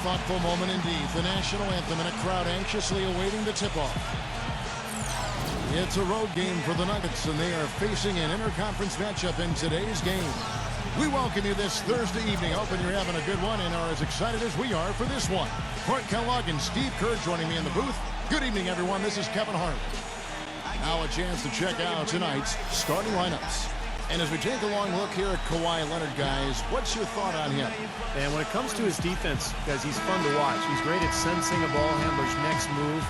thoughtful moment indeed. The national anthem and a crowd anxiously awaiting the tip-off. It's a road game for the Nuggets, and they are facing an interconference matchup in today's game. We welcome you this Thursday evening. Hoping you're having a good one and are as excited as we are for this one. Court Kellogg and Steve Kerr joining me in the booth. Good evening, everyone. This is Kevin Hart. Now a chance to check out tonight's starting lineups. And as we take a long look here at Kawhi Leonard, guys, what's your thought on him? And when it comes to his defense, guys, he's fun to watch. He's great at sensing a ball handler's next move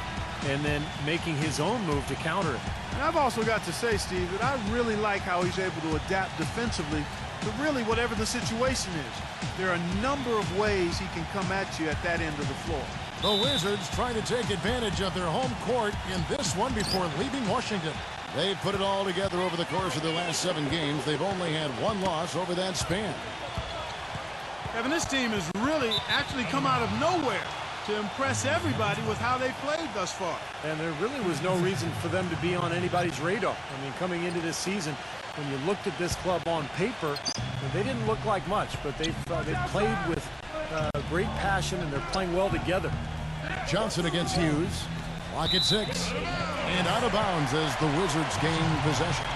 and then making his own move to counter it. And I've also got to say, Steve, that I really like how he's able to adapt defensively to really whatever the situation is. There are a number of ways he can come at you at that end of the floor. The Wizards trying to take advantage of their home court in this one before leaving Washington. They've put it all together over the course of their last 7 games. They've only had 1 loss over that span. Kevin, this team has really actually come out of nowhere to impress everybody with how they played thus far. And there really was no reason for them to be on anybody's radar. I mean, coming into this season, when you looked at this club on paper, they didn't look like much, but they've played with great passion, and they're playing well together. Johnson against Hughes. Clock at 6. And out of bounds as the Wizards gain possession.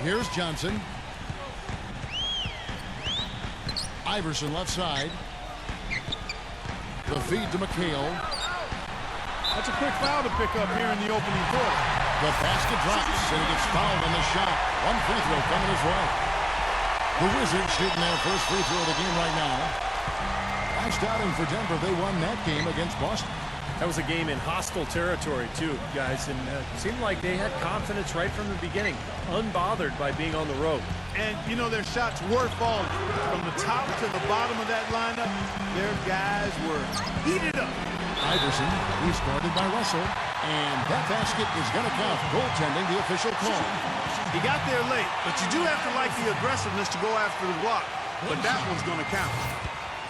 Here's Johnson. Iverson left side. The feed to McHale. That's a quick foul to pick up here in the opening quarter. The basket drops, and he gets fouled on the shot. 1 free throw coming his way. The Wizards shooting their first free throw of the game right now. Last outing for Denver, they won that game against Boston. That was a game in hostile territory, too, guys, and it seemed like they had confidence right from the beginning, unbothered by being on the road. And, you know, their shots were falling. From the top to the bottom of that lineup, their guys were heated up. Iverson, he's guarded by Russell, and that basket is going to count. Goaltending, the official call. He got there late, but you do have to like the aggressiveness to go after the block. But that one's going to count.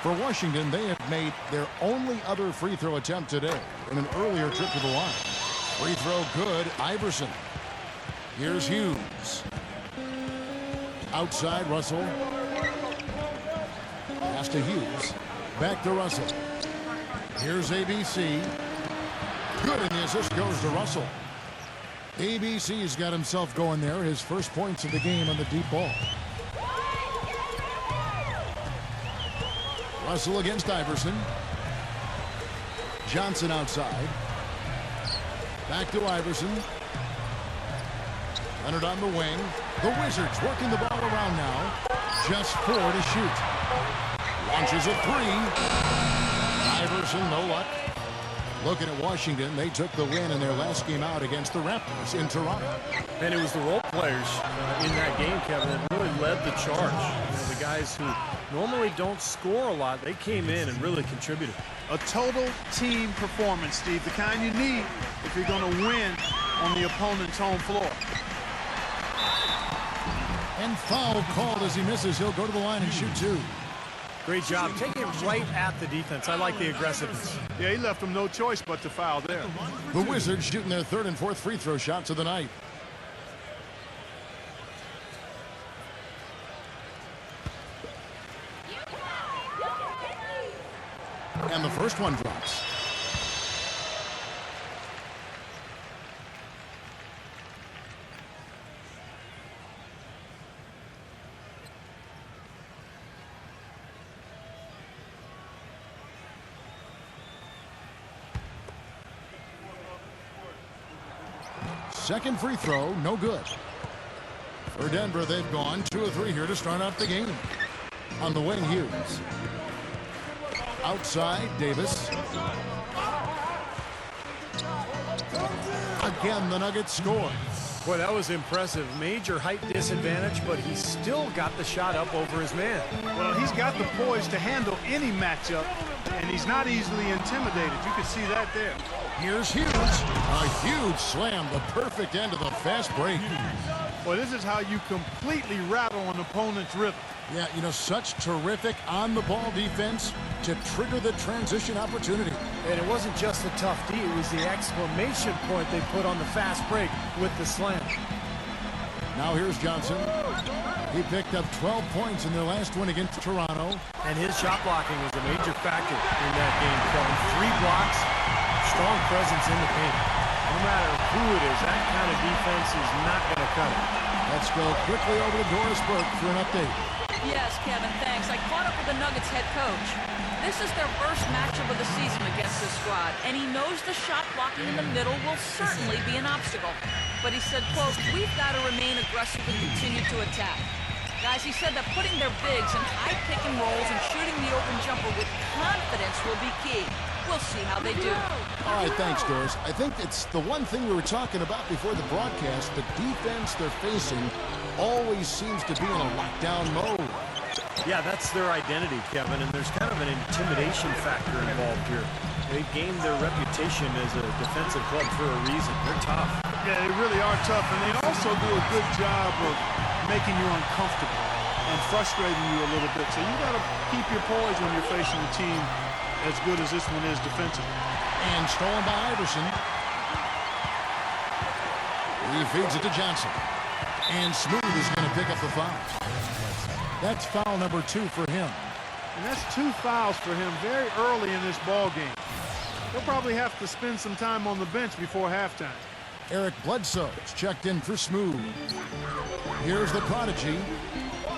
For Washington, they have made their only other free throw attempt today in an earlier trip to the line. Free throw good, Iverson. Here's Hughes. Outside, Russell. Pass to Hughes. Back to Russell. Here's ABC. Good, and the assist goes to Russell. ABC's got himself going there. His first points of the game on the deep ball. Russell against Iverson. Johnson outside. Back to Iverson. Leonard on the wing. The Wizards working the ball around now. Just 4 to shoot. Launches a 3. Iverson, no luck. Looking at Washington, they took the win in their last game out against the Raptors in Toronto. And it was the role players in that game, Kevin, that really led the charge. You know, the guys who normally don't score a lot, they came in and really contributed. A total team performance, Steve, the kind you need if you're going to win on the opponent's home floor. And foul called as he misses. He'll go to the line and shoot 2. Great job. Taking it right at the defense. I like the aggressiveness. Yeah, he left them no choice but to foul there. The Wizards shooting their 3rd and 4th free throw shots of the night. And the first one drops. Second free throw, no good. For Denver, they've gone 2 of 3 here to start out the game. On the wing, Hughes. Outside, Davis. Again, the Nuggets score. Boy, that was impressive. Major height disadvantage, but he still got the shot up over his man. Well, he's got the poise to handle any matchup, and he's not easily intimidated. You can see that there. Here's Hughes. A huge slam, the perfect end of the fast break. Well, this is how you completely rattle an opponent's rhythm. Yeah, you know, such terrific on-the-ball defense to trigger the transition opportunity. And it wasn't just the tough D, it was the exclamation point they put on the fast break with the slam. Now here's Johnson. He picked up 12 points in their last win against Toronto. And his shot blocking was a major factor in that game, Kevin. 3 blocks, strong presence in the paint. No matter who it is, that kind of defense is not going to cut it. Let's go quickly over to Doris Burke for an update. Yes, Kevin, thanks. I caught up with the Nuggets head coach. This is their first matchup of the season against this squad, and he knows the shot blocking in the middle will certainly be an obstacle. But he said, quote, we've got to remain aggressive and continue to attack. Guys, he said that putting their bigs in high pick and rolls and shooting the open jumper with confidence will be key. We'll see how they do. All right, thanks, Doris. I think it's the one thing we were talking about before the broadcast. The defense they're facing always seems to be in a lockdown mode. Yeah, that's their identity, Kevin, and there's kind of an intimidation factor involved here. They've gained their reputation as a defensive club for a reason. They're tough. Yeah, they really are tough, and they also do a good job of making you uncomfortable and frustrating you a little bit. So you got to keep your poise when you're facing a team as good as this one is defensively. And stolen by Iverson. He feeds it to Johnson. And Smooth is going to pick up the foul. That's foul number 2 for him. And that's 2 fouls for him very early in this ball game. He'll probably have to spend some time on the bench before halftime. Eric Bledsoe is checked in for Smooth. Here's the prodigy.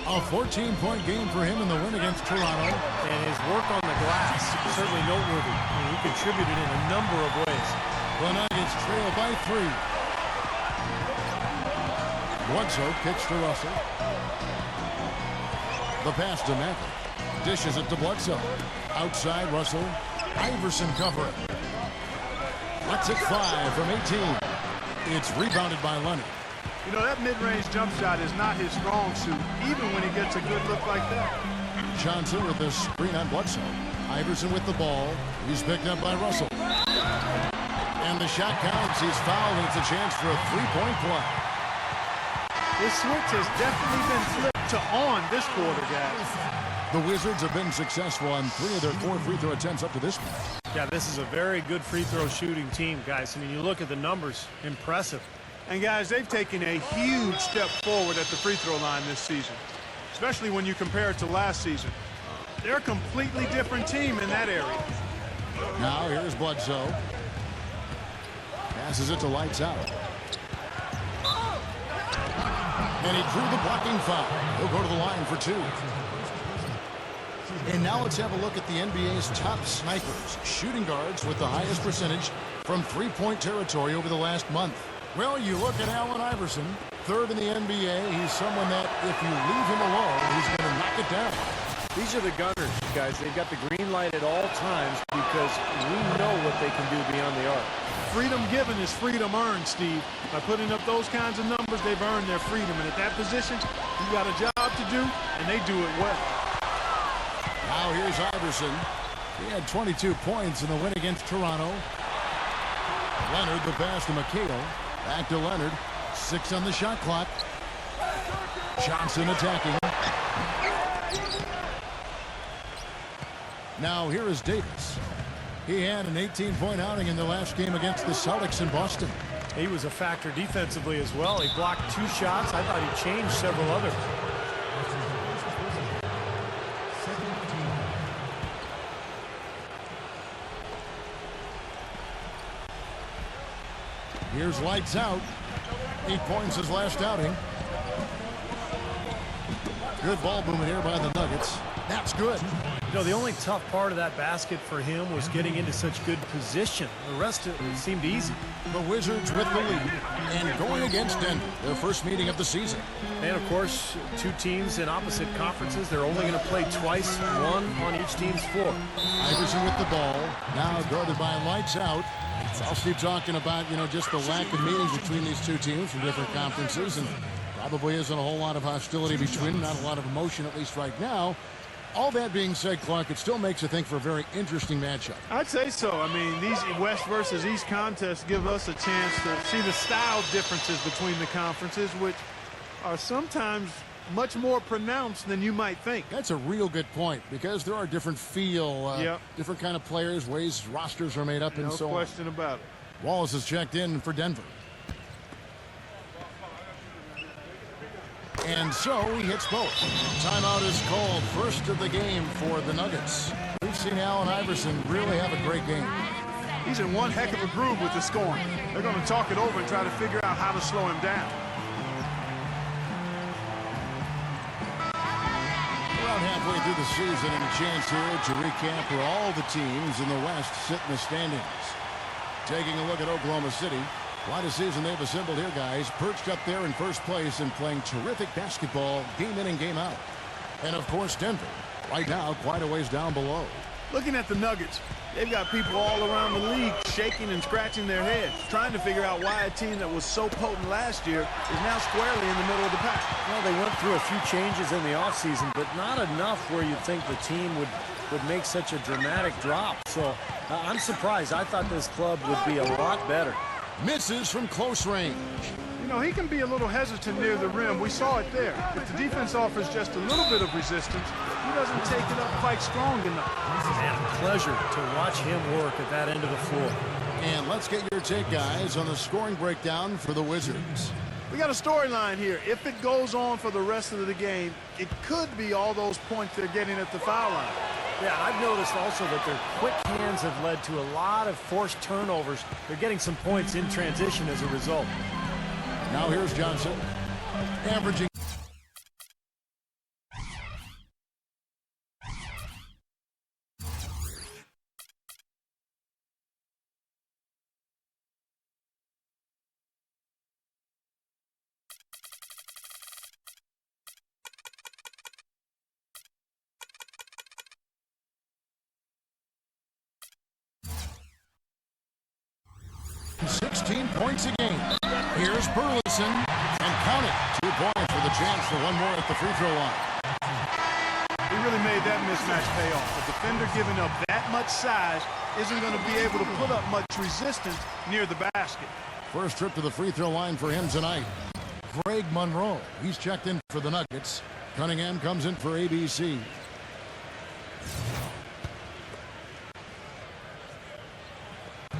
A 14-point game for him in the win against Toronto. And his work on the glass, certainly noteworthy. I mean, he contributed in a number of ways. The Nuggets trail by 3. Bledsoe kicks to Russell. The pass to Maverick. Dishes it to Bledsoe. Outside Russell. Iverson covering. Lets it fly from 18. It's rebounded by Leonard. You know, that mid-range jump shot is not his strong suit, even when he gets a good look like that. Johnson with the screen on Bledsoe. Iverson with the ball. He's picked up by Russell. And the shot counts. He's fouled, and it's a chance for a 3-point play. This switch has definitely been flipped to on this quarter, guys. The Wizards have been successful on 3 of their 4 free throw attempts up to this point. Yeah, this is a very good free throw shooting team, guys. I mean, you look at the numbers, impressive. And, guys, they've taken a huge step forward at the free throw line this season, especially when you compare it to last season. They're a completely different team in that area. Now here's Bledsoe. Passes it to Lights Out. And he drew the blocking foul. He'll go to the line for 2. And now let's have a look at the NBA's top snipers, shooting guards with the highest percentage from three-point territory over the last month. Well, you look at Allen Iverson, 3rd in the NBA. He's someone that if you leave him alone, he's going to knock it down. These are the gunners, guys. They've got the green light at all times because we know what they can do beyond the arc. Freedom given is freedom earned, Steve. By putting up those kinds of numbers, they've earned their freedom. And at that position, you got a job to do, and they do it well. Now here's Iverson. He had 22 points in the win against Toronto. Leonard, the pass to McHale. Back to Leonard. 6 on the shot clock. Johnson attacking. Now here is Davis. He had an 18-point outing in the last game against the Celtics in Boston. He was a factor defensively as well. He blocked 2 shots. I thought he changed several others. Here's Lights Out. 8 points his last outing. Good ball movement here by the Nuggets. That's good. You know, the only tough part of that basket for him was getting into such good position. The rest of it seemed easy. The Wizards with the lead and going against Denver, their first meeting of the season. And, of course, 2 teams in opposite conferences. They're only going to play twice, 1 on each team's floor. Iverson with the ball, now guarded by Lights Out. I'll keep talking about, just the lack of meetings between these 2 teams from different conferences, and probably isn't a whole lot of hostility between them, not a lot of emotion, at least right now. All that being said, Clark, it still makes you think for a very interesting matchup. I'd say so. I mean, these West versus East contests give us a chance to see the style differences between the conferences, which are sometimes much more pronounced than you might think. That's a real good point, because there are different different kind of players, ways rosters are made up, and so on. No question about it. Wallace is checked in for Denver. And so he hits both. Timeout is called, first of the game for the Nuggets. We've seen Allen Iverson really have a great game. He's in one heck of a groove with the scoring. They're going to talk it over and try to figure out how to slow him down. Around halfway through the season, and a chance here to recap where all the teams in the West sit in the standings. Taking a look at Oklahoma City. Quite a season they've assembled here, guys. Perched up there in first place and playing terrific basketball game in and game out. And, of course, Denver, right now, quite a ways down below. Looking at the Nuggets, they've got people all around the league shaking and scratching their heads, trying to figure out why a team that was so potent last year is now squarely in the middle of the pack. Well, they went through a few changes in the offseason, but not enough where you'd think the team would make such a dramatic drop. So I'm surprised. I thought this club would be a lot better. Misses from close range. You know, he can be a little hesitant near the rim. We saw it there. If the defense offers just a little bit of resistance, he doesn't take it up quite strong enough. Man, a pleasure to watch him work at that end of the floor. And let's get your take, guys, on the scoring breakdown for the Wizards. We got a storyline here. If it goes on for the rest of the game, it could be all those points they're getting at the foul line. Yeah, I've noticed also that their quick hands have led to a lot of forced turnovers. They're getting some points in transition as a result. Now here's Johnson, averaging. Points a game. Here's Burleson, and count it. 2 points with a chance for one more at the free throw line. He really made that mismatch pay off. A defender giving up that much size isn't going to be able to put up much resistance near the basket. First trip to the free throw line for him tonight. Greg Monroe, he's checked in for the Nuggets. Cunningham comes in for ABC.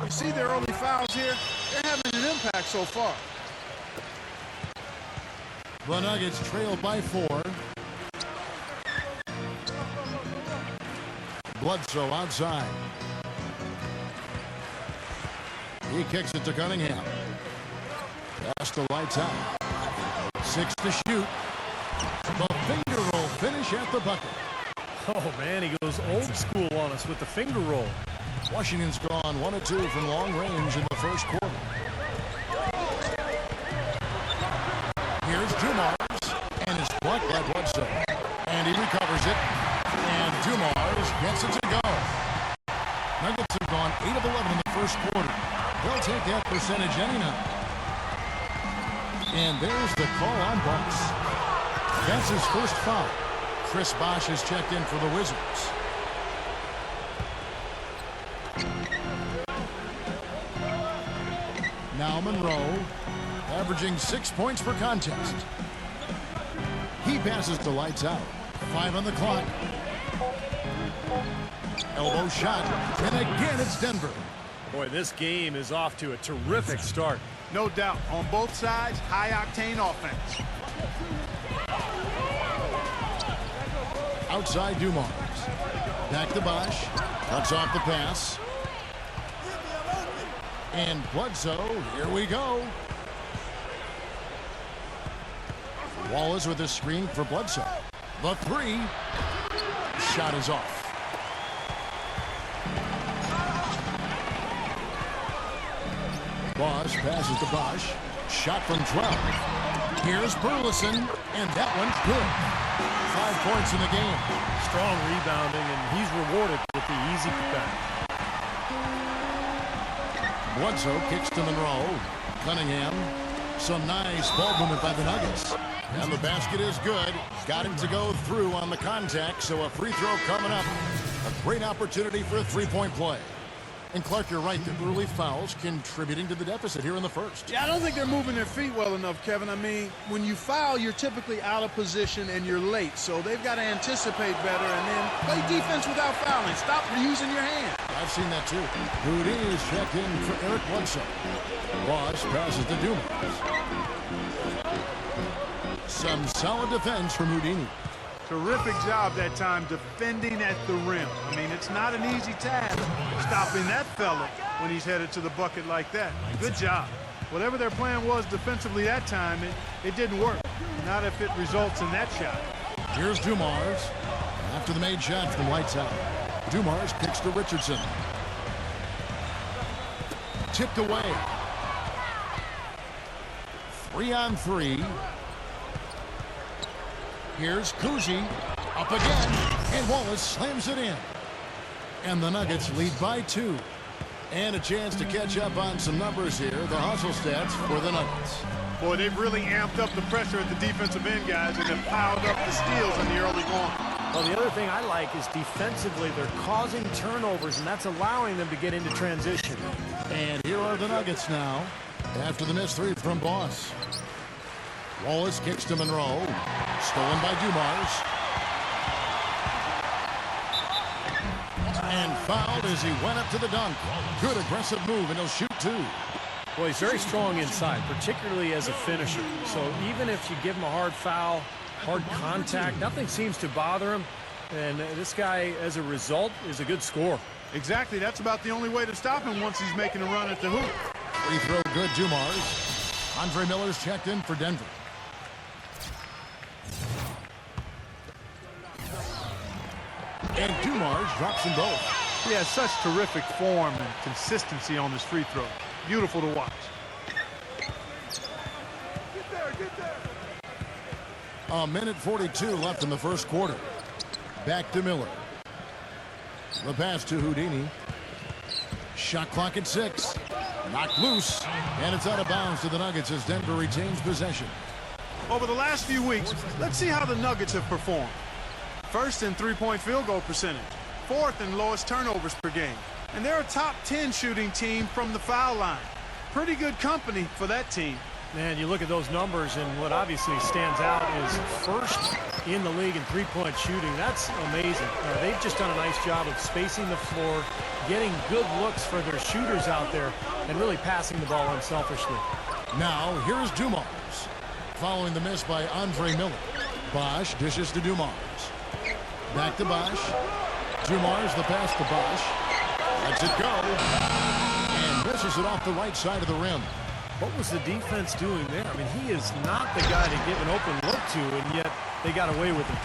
You see their early fouls here? They're having an impact so far. The Nuggets trail by 4. Bledsoe outside. He kicks it to Cunningham. Pass the lights out. 6 to shoot. The finger roll finish at the bucket. Oh, man, he goes old school on us with the finger roll. Washington's gone 1 of 2 from long range in the first quarter. Here's Dumars, and it's blocked by Bledsoe. And he recovers it, and Dumars gets it to go. Nuggets have gone 8 of 11 in the first quarter. They'll take that percentage any night. And there's the call on Bosh. That's his first foul. Chris Bosh has checked in for the Wizards. Now Monroe, averaging 6 points per contest. He passes to lights out. 5 on the clock. Elbow shot, and again it's Denver. Boy, this game is off to a terrific start. No doubt. On both sides, high-octane offense. Outside Dumars. Back to Bosh. Cuts off the pass. And Bledsoe, here we go. Wallace with a screen for Bledsoe. The 3. Shot is off. Bosh passes to Bosh. Shot from 12. Here's Burleson, and that one's good. 5 points in the game. Strong rebounding, and he's rewarded with the easy putback. Bledsoe kicks to Monroe. Cunningham. Some nice ball movement by the Nuggets. And the basket is good. Got him to go through on the contact, so a free throw coming up. A great opportunity for a three-point play. And Clark, you're right, the early fouls contributing to the deficit here in the first. Yeah, I don't think they're moving their feet well enough, Kevin. I mean, when you foul, you're typically out of position and you're late. So they've got to anticipate better and then play defense without fouling. Stop using your hand. I've seen that too. Houdini is checked in for Eric Bledsoe. Bosh passes to Dumars. Some solid defense from Houdini. Terrific job that time defending at the rim. I mean, it's not an easy task stopping that fella when he's headed to the bucket like that. Good job. Whatever their plan was defensively that time, it didn't work. Not if it results in that shot. Here's Dumars. After the made shot from lights out. Dumars kicks to Richardson. Tipped away. 3-on-3. Here's Cousy. Up again. And Wallace slams it in. And the Nuggets lead by 2. And a chance to catch up on some numbers here. The hustle stats for the Nuggets. Boy, they've really amped up the pressure at the defensive end, guys, and have piled up the steals in the early going. Well, the other thing I like is defensively, they're causing turnovers, and that's allowing them to get into transition. And here are the Nuggets now after the missed 3 from Boss. Wallace kicks to Monroe. Stolen by Dumars. And fouled as he went up to the dunk. Good aggressive move, and he'll shoot 2. Well, he's very strong inside, particularly as a finisher. So even if you give him a hard foul, hard contact, nothing seems to bother him. And this guy, as a result, is a good scorer. Exactly. That's about the only way to stop him once he's making a run at the hoop. Free throw good, Dumars. Andre Miller's checked in for Denver. And Dumars drops them both. He has such terrific form and consistency on this free throw. Beautiful to watch. A minute 42 left in the first quarter. Back to Miller. The pass to Houdini. Shot clock at 6. Knocked loose. And it's out of bounds to the Nuggets as Denver retains possession. Over the last few weeks, let's see how the Nuggets have performed. First in three-point field goal percentage. Fourth in lowest turnovers per game. And they're a top 10 shooting team from the foul line. Pretty good company for that team. Man, you look at those numbers, and what obviously stands out is first in the league in three-point shooting. That's amazing. They've just done a nice job of spacing the floor, getting good looks for their shooters out there, and really passing the ball unselfishly. Now, here's Dumars. Following the miss by Andre Miller. Bosch dishes to Dumars. Back to Bosch. Dumars the pass to Bosch. Lets it go. And misses it off the right side of the rim. What was the defense doing there? I mean, he is not the guy to give an open look to, and yet they got away with it.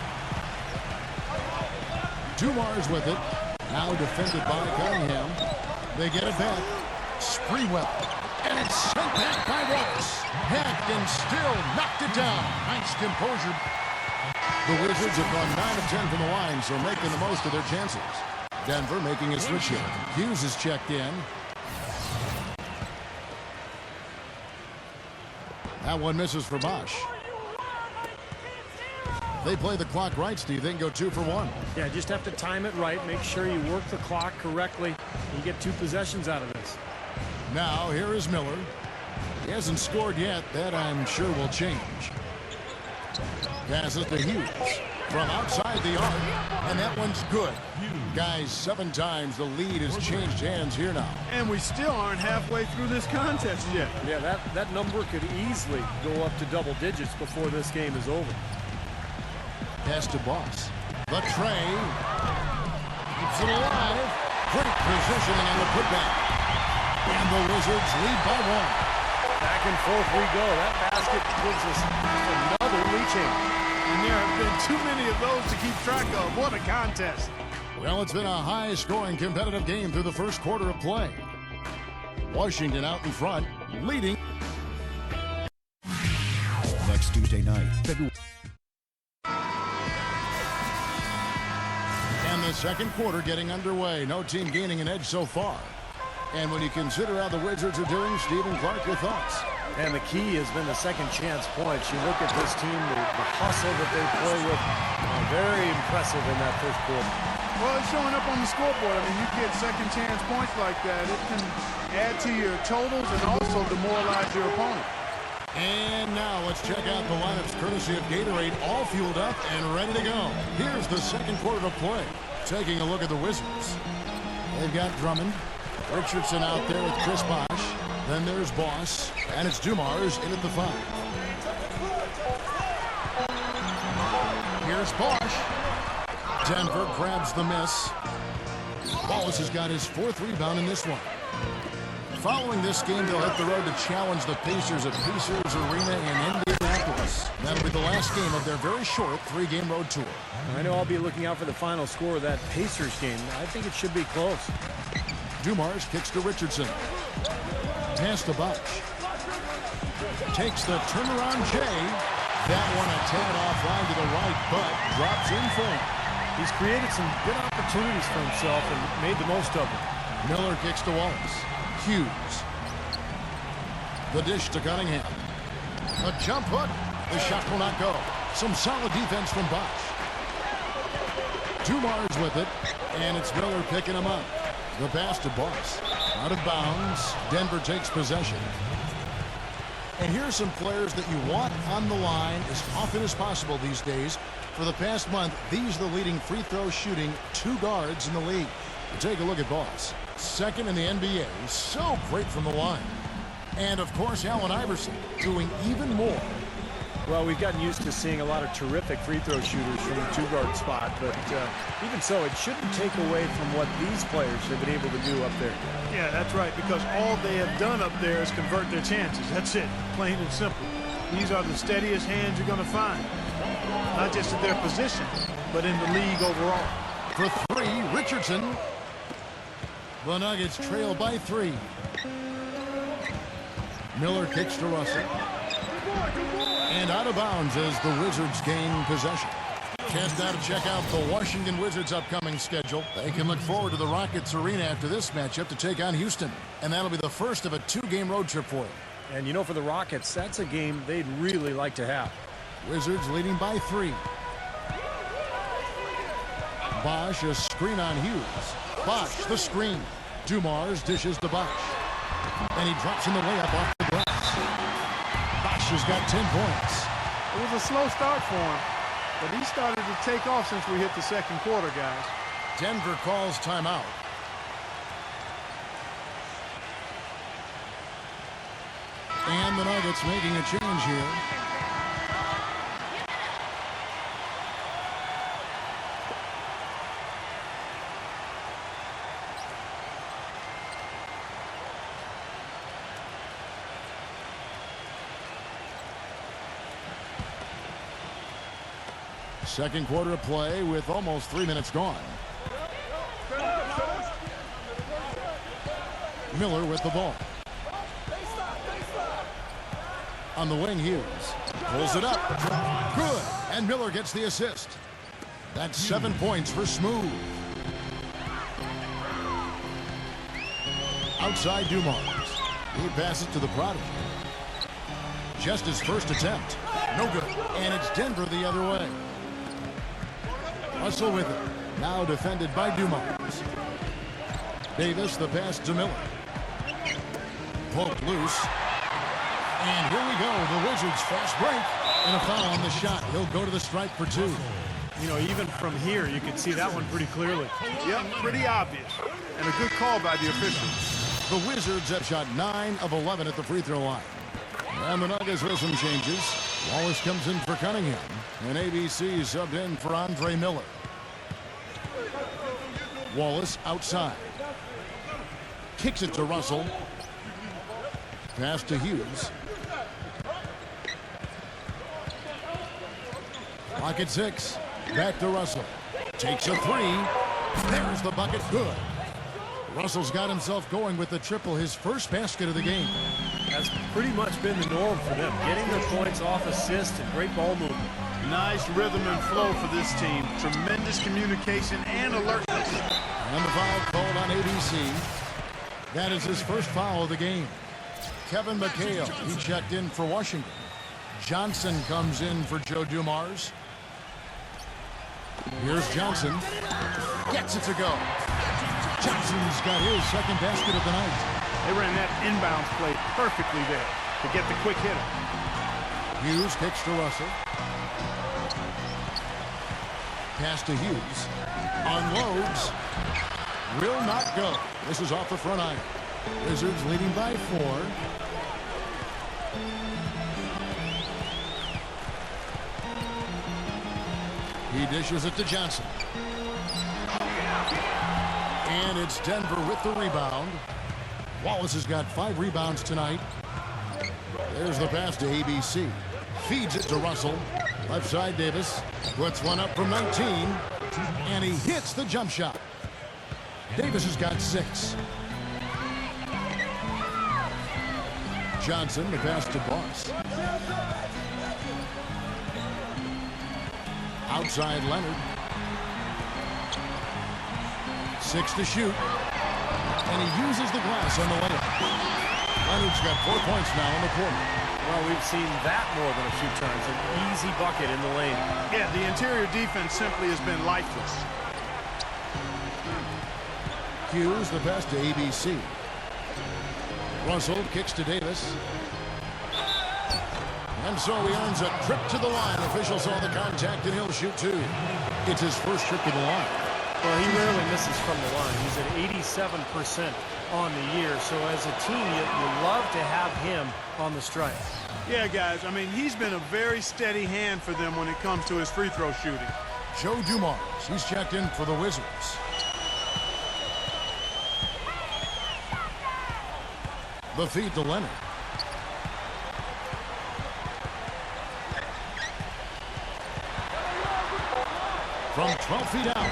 Dumars with it. Now defended by Cunningham. They get it back. Sprewell. And it's sent back by Wallace. Hacked and still knocked it down. Nice composure. The Wizards have gone 9 of 10 from the line, so making the most of their chances. Denver making a switch here. Hughes is checked in. That one misses for Bosch. They play the clock right, Steve. They can go 2 for 1. Yeah, just have to time it right. Make sure you work the clock correctly. And you get 2 possessions out of this. Now, here is Miller. He hasn't scored yet. That, I'm sure, will change. Passes to Hughes from outside the arc, and that one's good. Guys, 7 times the lead has changed hands here now. And we still aren't halfway through this contest yet. Yeah, that number could easily go up to double digits before this game is over. Pass to Boss. The tray. Keeps it alive. Great positioning on the putback. And the Wizards lead by 1. Back and forth we go. That basket gives us another lead change. And there have been too many of those to keep track of. What a contest. Well, it's been a high-scoring competitive game through the first quarter of play. Washington out in front, leading. Next Tuesday night, February. And the second quarter getting underway. No team gaining an edge so far. And when you consider how the Wizards are doing, Stephen Clark, your thoughts? And the key has been the second chance points. You look at this team, the hustle that they play with, very impressive in that first quarter. Well, it's showing up on the scoreboard. I mean, you get second chance points like that. It can add to your totals and also demoralize your opponent. And now let's check out the lineups courtesy of Gatorade, all fueled up and ready to go. Here's the second quarter of play. Taking a look at the Wizards. They've got Drummond, Richardson out there with Chris Bosh. Then there's Boss, and it's Dumars in at the 5. Here's Bosch. Denver grabs the miss. Wallace has got his 4th rebound in this one. Following this game, they'll hit the road to challenge the Pacers at Pacers Arena in Indianapolis. That'll be the last game of their very short 3-game road tour. I know I'll be looking out for the final score of that Pacers game. I think it should be close. Dumars kicks to Richardson. Pass to Bosch. Takes the turnaround J. That one a tad offline to the right, but drops in for him. He's created some good opportunities for himself and made the most of them. Miller kicks to Wallace. Hughes. The dish to Cunningham. A jump hook. The shot will not go. Some solid defense from Bosch. Dumars with it, and it's Miller picking him up. The pass to Bosch. Out of bounds. Denver takes possession. And here's some players that you want on the line as often as possible these days. For the past month, these are the leading free throw shooting 2 guards in the league. Take a look at Bosch. 2nd in the NBA. So great from the line. And, of course, Allen Iverson doing even more. Well, we've gotten used to seeing a lot of terrific free throw shooters from the 2-guard spot, but even so, it shouldn't take away from what these players have been able to do up there. Yeah, that's right, because all they have done up there is convert their chances. That's it, plain and simple. These are the steadiest hands you're going to find, not just at their position, but in the league overall. For 3, Richardson. The Nuggets trail by 3. Miller kicks to Russell. And out of bounds as the Wizards gain possession. Chance now to check out the Washington Wizards' upcoming schedule. They can look forward to the Rockets Arena after this matchup to take on Houston. And that'll be the first of a 2-game road trip for them. And you know, for the Rockets, that's a game they'd really like to have. Wizards leading by 3. Bosch, a screen on Hughes. Bosch, the screen. Dumars dishes to Bosch. And he drops in the layup off the glass. Bosch has got 10 points. It was a slow start for him, but he started to take off since we hit the 2nd quarter, guys. Denver calls timeout. And the Nuggets making a change here. Second quarter of play with almost 3 minutes gone. Miller with the ball. On the wing, Hughes. Pulls it up. Good. And Miller gets the assist. That's 7 points for Smooth. Outside Dumars. He passes to the prodigy. Just his first attempt. No good. And it's Denver the other way. Russell with it. Now defended by Dumars. Davis, the pass to Miller. Poked loose. And here we go. The Wizards fast break. And a foul on the shot. He'll go to the stripe for 2. You know, even from here, you can see that one pretty clearly. Yep, pretty obvious. And a good call by the officials. The Wizards have shot 9 of 11 at the free throw line. And the Nuggets with some changes. Wallace comes in for Cunningham. And ABC subbed in for Andre Miller. Wallace outside. Kicks it to Russell. Pass to Hughes. Clock at 6. Back to Russell. Takes a 3. There's the bucket. Good. Russell's got himself going with the triple, his first basket of the game. That's pretty much been the norm for them. Getting their points off assists and great ball movement. Nice rhythm and flow for this team. Tremendous communication and alertness. And the foul called on ABC. That is his first foul of the game. Kevin McHale, he checked in for Washington. Johnson comes in for Joe Dumars. Here's Johnson. Gets it to go. Johnson's got his second basket of the night. They ran that inbounds play perfectly there to get the quick hitter. Hughes kicks to Russell. Pass to Hughes. Unloads. Will not go. This is off the front iron. Wizards leading by 4. He dishes it to Johnson. And it's Denver with the rebound. Wallace has got 5 rebounds tonight. There's the pass to ABC. Feeds it to Russell. Left side, Davis puts one up from 19. And he hits the jump shot. Davis has got 6. Johnson, the pass to Boss. Outside Leonard. 6 to shoot. And he uses the glass on the layup. Leonard's got 4 points now in the quarter. Well, we've seen that more than a few times. An easy bucket in the lane. Yeah, the interior defense simply has been lifeless. Hughes, the pass to ABC. Russell kicks to Davis. And so he earns a trip to the line. Officials saw the contact, and he'll shoot 2. It's his first trip to the line. Well, he rarely misses from the line. He's at 87% on the year. So as a team, you love to have him on the strike. Yeah, guys, I mean, he's been a very steady hand for them when it comes to his free throw shooting. Joe Dumars, he's checked in for the Wizards. The feed to Leonard. From 12 feet out.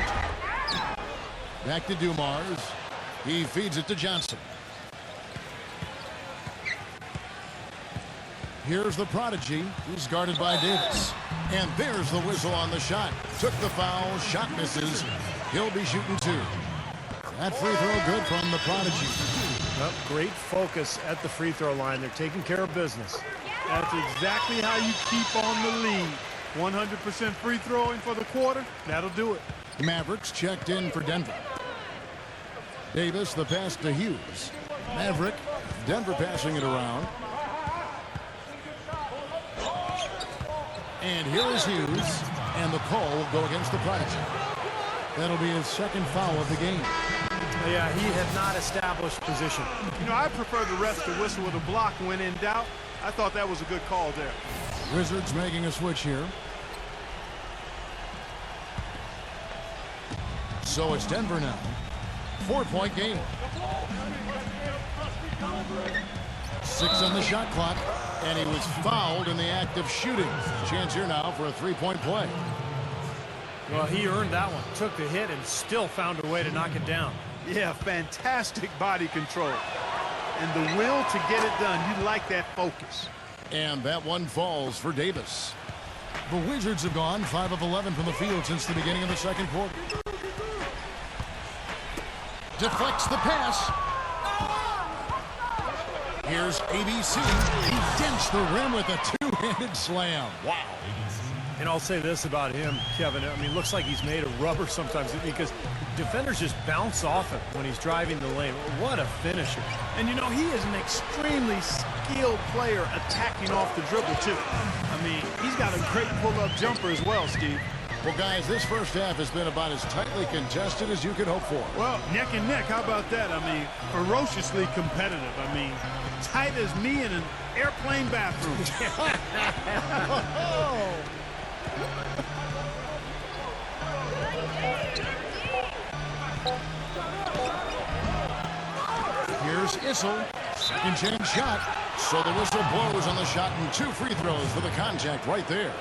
Back to Dumars. He feeds it to Johnson. Here's the prodigy. He's guarded by Davis. And there's the whistle on the shot. Took the foul. Shot misses. He'll be shooting 2. That free throw good from the prodigy. Well, great focus at the free throw line. They're taking care of business. That's exactly how you keep on the lead. 100% free throwing for the quarter. That'll do it. Mavericks checked in for Denver. Davis, the pass to Hughes. Maverick, Denver passing it around. And here is Hughes. And the call will go against the Prodigy. That'll be his second foul of the game. Yeah, he had not established position. You know, I prefer the refs to whistle with a block when in doubt. I thought that was a good call there. Wizards making a switch here. So it's Denver now. 4-point game. 6 on the shot clock. And he was fouled in the act of shooting. Chance here now for a 3-point play. Well, he earned that one. Took the hit and still found a way to knock it down. Yeah, fantastic body control. And the will to get it done. You like that focus. And that one falls for Davis. The Wizards have gone 5 of 11 from the field since the beginning of the second quarter. Deflects the pass. Here's ABC. He dents the rim with a two-handed slam. Wow. And I'll say this about him, Kevin. I mean, looks like he's made of rubber sometimes because defenders just bounce off him when he's driving the lane. What a finisher. And, you know, he is an extremely skilled player attacking off the dribble, too. I mean, he's got a great pull-up jumper as well, Steve. Well, guys, this first half has been about as tightly contested as you could hope for. Well, neck and neck, how about that? I mean, ferociously competitive. I mean, tight as me in an airplane bathroom. Here's Issel. Second chance shot. So the whistle blows on the shot and 2 free throws for the contact right there.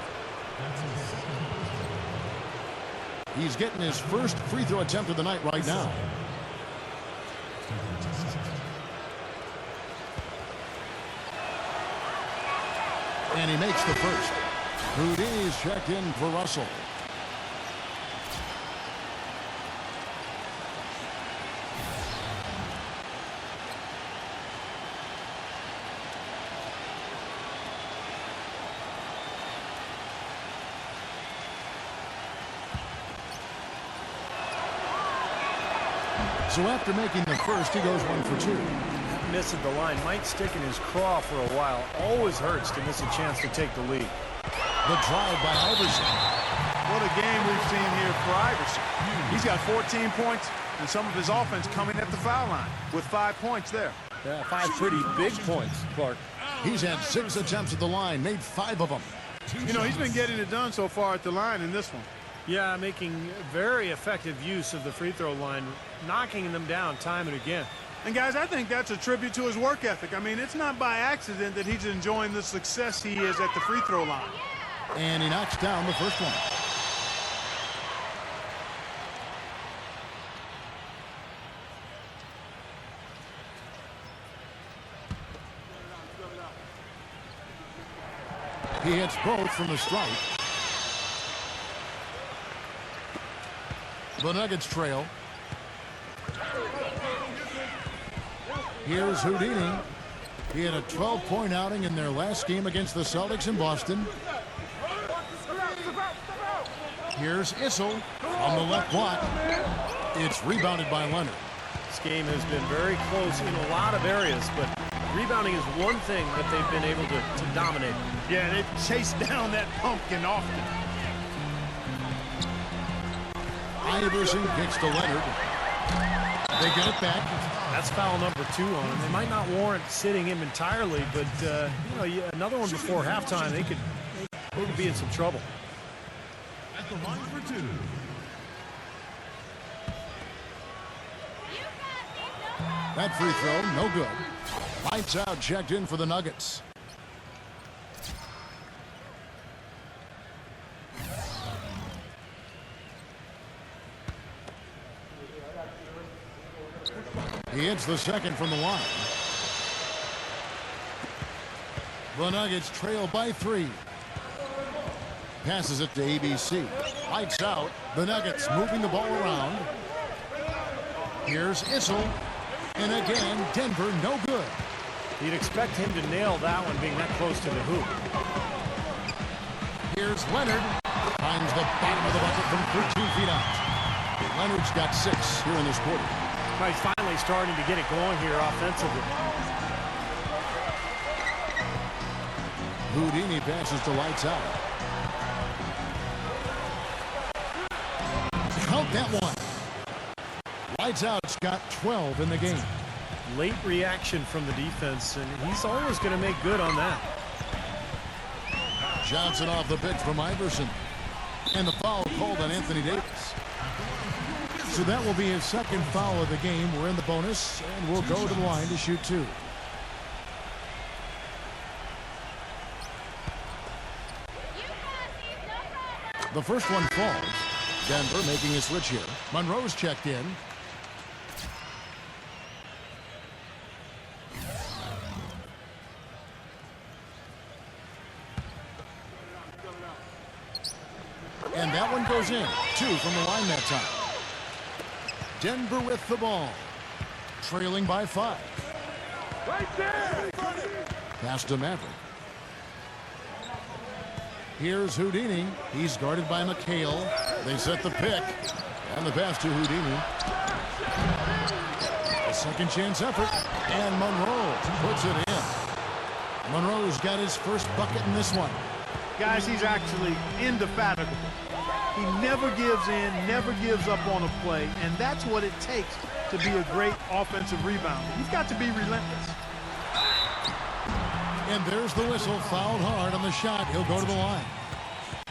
He's getting his first free throw attempt of the night right now. And he makes the first. Houdini's checked in for Russell. So after making the first, he goes 1 for 2. Miss at the line might stick in his craw for a while. Always hurts to miss a chance to take the lead. The drive by Iverson. What a game we've seen here for Iverson. He's got 14 points and some of his offense coming at the foul line with 5 points there. Yeah, 5 pretty big points, Clark. He's had 6 attempts at the line, made 5 of them. You know, he's been getting it done so far at the line in this one. Yeah, making very effective use of the free throw line, knocking them down time and again. And, guys, I think that's a tribute to his work ethic. I mean, it's not by accident that he's enjoying the success he is at the free throw line. And he knocks down the first one. He hits both from the stripe. The Nuggets trail. Here's Houdini. He had a 12-point outing in their last game against the Celtics in Boston. Here's Issel on the left block. It's rebounded by Leonard. This game has been very close in a lot of areas, but rebounding is one thing that they've been able to dominate. Yeah, they've chased down that pumpkin often. Iverson kicks to Leonard. They get it back. That's foul number 2 on him. They might not warrant sitting him entirely, but another one before halftime, they could be in some trouble. At the line for 2. That free throw, no good. Lights out, checked in for the Nuggets. He hits the second from the line. The Nuggets trail by 3. Passes it to ABC. Lights out. The Nuggets moving the ball around. Here's Issel. And again, Denver no good. You'd expect him to nail that one being that close to the hoop. Here's Leonard. Finds the bottom of the bucket from 13 feet out. Leonard's got 6 here in this quarter. He's finally starting to get it going here offensively. Houdini passes to lights out. Count that one. Lights out's got 12 in the game. Late reaction from the defense, and he's always going to make good on that. Johnson off the bench from Iverson. And the foul called on Anthony Davis. So that will be his second foul of the game. We're in the bonus, and we'll go to the line to shoot 2. The first one falls. Denver making a switch here. Monroe's checked in. And that one goes in. 2 from the line that time. Denver with the ball. Trailing by 5. Right there! Pass to Maverick. Here's Houdini. He's guarded by McHale. They set the pick. And the pass to Houdini. A second chance effort. And Monroe puts it in. Monroe's got his first bucket in this one. Guys, he's actually indefatigable. He never gives in, never gives up on a play, and that's what it takes to be a great offensive rebounder. You've got to be relentless. And there's the whistle. Fouled hard on the shot. He'll go to the line.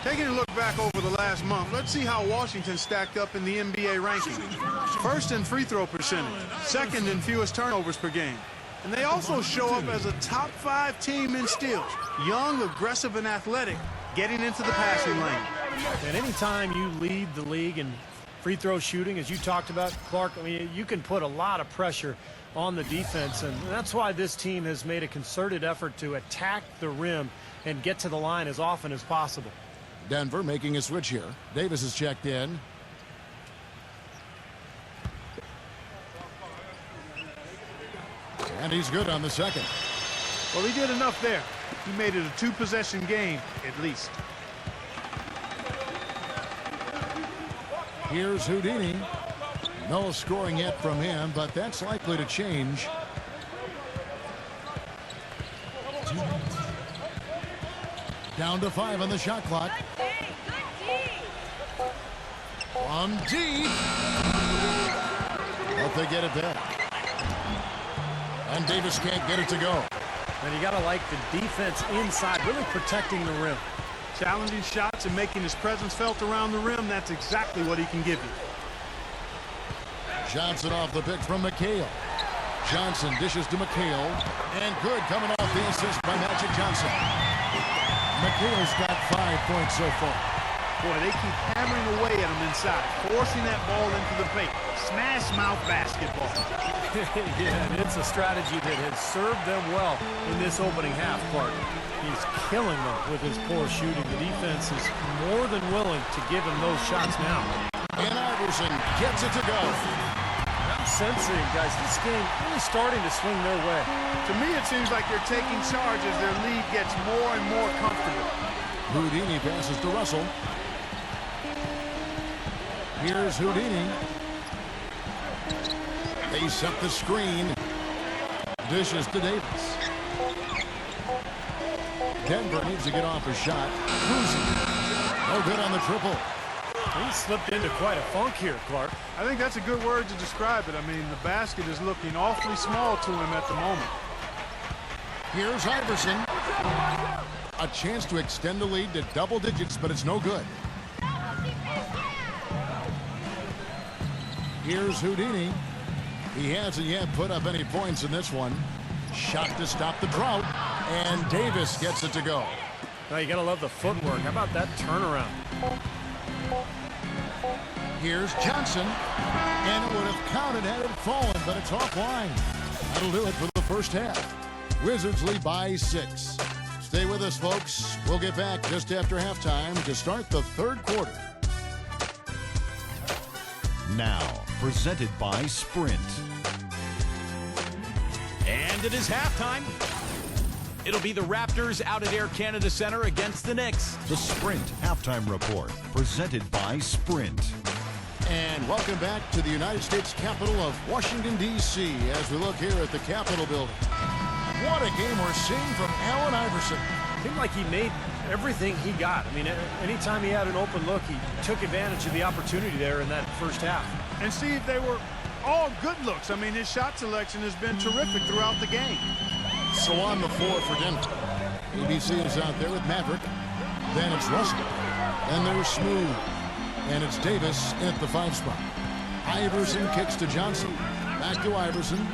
Taking a look back over the last month, let's see how Washington stacked up in the NBA rankings. First in free throw percentage, second in fewest turnovers per game. And they also show up as a top 5 team in steals. Young, aggressive, and athletic, getting into the passing lane. And anytime you lead the league in free throw shooting, as you talked about, Clark, I mean, you can put a lot of pressure on the defense, and that's why this team has made a concerted effort to attack the rim and get to the line as often as possible. Denver making a switch here. Davis is checked in. And he's good on the second. Well, he did enough there. He made it a 2-possession game, at least. Here's Houdini. No scoring yet from him, but that's likely to change. Down to 5 on the shot clock. From deep. But they get it back. And Davis can't get it to go. And you got to like the defense inside, really protecting the rim. Challenging shots and making his presence felt around the rim, that's exactly what he can give you. Johnson off the pick from McHale. Johnson dishes to McHale. And good coming off the assist by Magic Johnson. McHale's got 5 points so far. Boy, they keep hammering away at him inside, forcing that ball into the paint. Smash mouth basketball. Yeah, and it's a strategy that has served them well in this opening half, Clark. He's killing them with his poor shooting. The defense is more than willing to give him those shots now. And Iverson gets it to go. I'm sensing, guys, this game really starting to swing their way. To me, it seems like they're taking charge as their lead gets more and more comfortable. Houdini passes to Russell. Here's Houdini. They set the screen. Dishes to Davis. Denver needs to get off a shot. Cruising. No good on the triple. He slipped into quite a funk here, Clark. I think that's a good word to describe it. I mean, the basket is looking awfully small to him at the moment. Here's Iverson. A chance to extend the lead to double digits, but it's no good. Here's Houdini. He hasn't yet put up any points in this one. Shot to stop the drought, and Davis gets it to go. Now you gotta love the footwork. How about that turnaround? Here's Johnson, and it would have counted had it fallen, but it's offline. That'll do it for the first half. Wizards lead by 6. Stay with us, folks. We'll get back just after halftime to start the third quarter. Now, presented by Sprint. And it is halftime. It'll be the Raptors out at Air Canada Center against the Knicks. The Sprint Halftime Report, presented by Sprint. And welcome back to the United States capital of Washington, D.C. as we look here at the Capitol building. What a game we're seeing from Allen Iverson. Seemed like he made everything he got. I mean, anytime he had an open look, he took advantage of the opportunity there in that first half. And Steve, they were all good looks. I mean, his shot selection has been terrific throughout the game. So on the floor for Denver. ABC is out there with Maverick. Then it's Russell. Then there's Smooth. And it's Davis at the 5 spot. Iverson kicks to Johnson. Back to Iverson.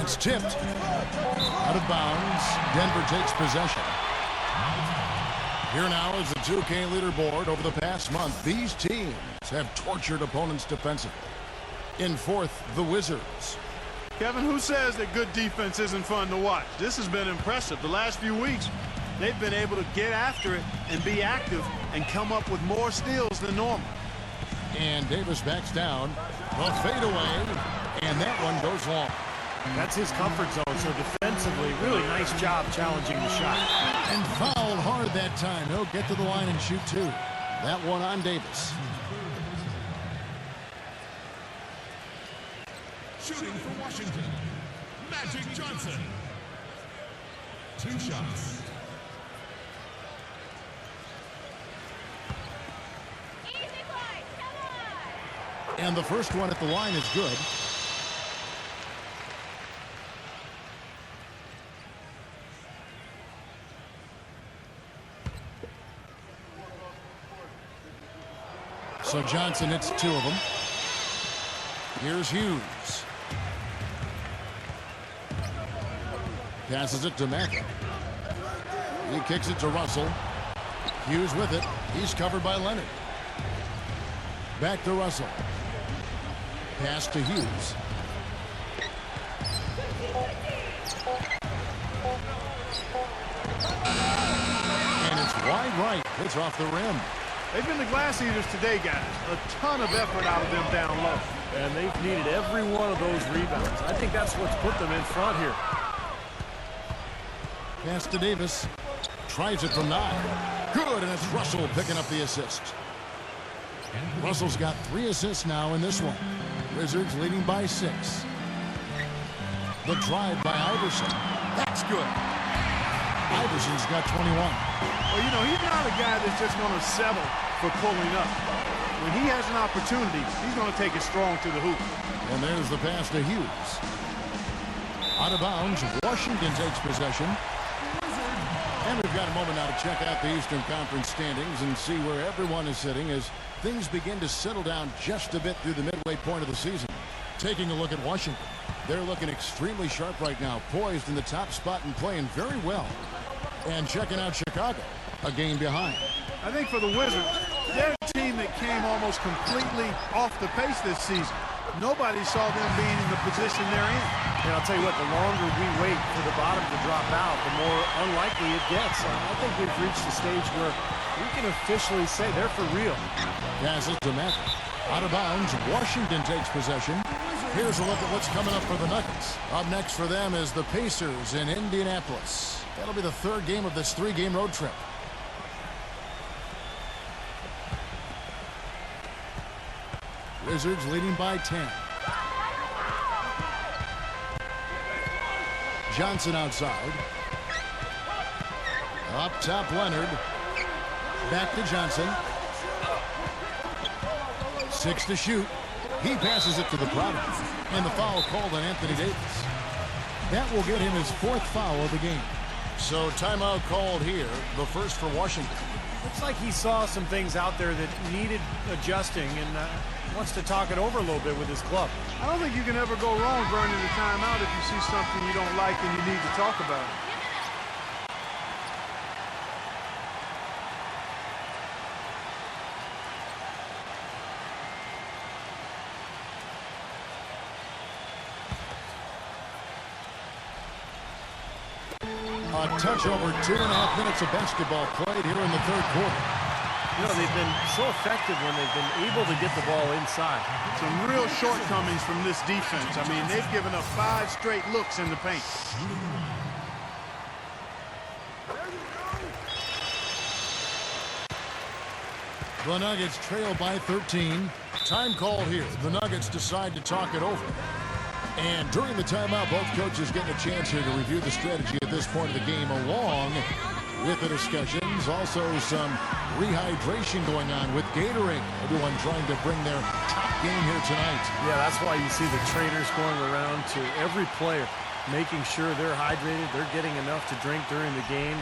It's tipped. Out of bounds. Denver takes possession. Here now is the 2K leaderboard. Over the past month, these teams have tortured opponents defensively. In fourth, the Wizards. Kevin, who says that good defense isn't fun to watch? This has been impressive. The last few weeks, they've been able to get after it and be active and come up with more steals than normal. And Davis backs down. The fadeaway. And that one goes long. That's his comfort zone, so defensively, really nice job challenging the shot. And fouled hard that time. He'll get to the line and shoot 2. That one on Davis. Shooting for Washington, Magic Johnson. 2 shots. And the first one at the line is good. So Johnson hits 2 of them. Here's Hughes. Passes it to Matthew. He kicks it to Russell. Hughes with it. He's covered by Leonard. Back to Russell. Pass to Hughes. And it's wide right. It's off the rim. They've been the glass eaters today, guys. A ton of effort out of them down low. And they've needed every one of those rebounds. I think that's what's put them in front here. Pass to Davis. Tries it from 9. Good, and it's Russell picking up the assist. Russell's got 3 assists now in this one. Wizards leading by 6. The drive by Iverson. That's good. Iverson's got 21. Well, you know, he's not a guy that's just going to settle for pulling up. When he has an opportunity, he's going to take it strong to the hoop. And there's the pass to Hughes. Out of bounds, Washington takes possession. And we've got a moment now to check out the Eastern Conference standings and see where everyone is sitting as things begin to settle down just a bit through the midway point of the season. Taking a look at Washington. They're looking extremely sharp right now, poised in the top spot and playing very well. And checking out Chicago, a game behind. I think for the Wizards, they're a team that came almost completely off the pace this season. Nobody saw them being in the position they're in. And I'll tell you what, the longer we wait for the bottom to drop out, the more unlikely it gets. I think we've reached a stage where we can officially say they're for real. Passes to Maverick. Out of bounds, Washington takes possession. Here's a look at what's coming up for the Nuggets. Up next for them is the Pacers in Indianapolis. That'll be the third game of this three-game road trip. Wizards leading by 10. Johnson outside. Up top, Leonard. Back to Johnson. 6 to shoot. He passes it to the product. And the foul called on Anthony Davis. That will get him his 4th foul of the game. So timeout called here, the first for Washington. Looks like he saw some things out there that needed adjusting and wants to talk it over a little bit with his club. I don't think you can ever go wrong burning the timeout if you see something you don't like and you need to talk about it. A touch over 2.5 minutes of basketball played here in the third quarter. You know, they've been so effective when they've been able to get the ball inside. Some real shortcomings from this defense. I mean, they've given up 5 straight looks in the paint. The Nuggets trail by 13. Time call here. The Nuggets decide to talk it over. And during the timeout, both coaches getting a chance here to review the strategy at this point of the game, along with the discussions. Also some rehydration going on with Gatorade. Everyone trying to bring their top game here tonight. Yeah, that's why you see the trainers going around to every player, making sure they're hydrated, they're getting enough to drink during the game.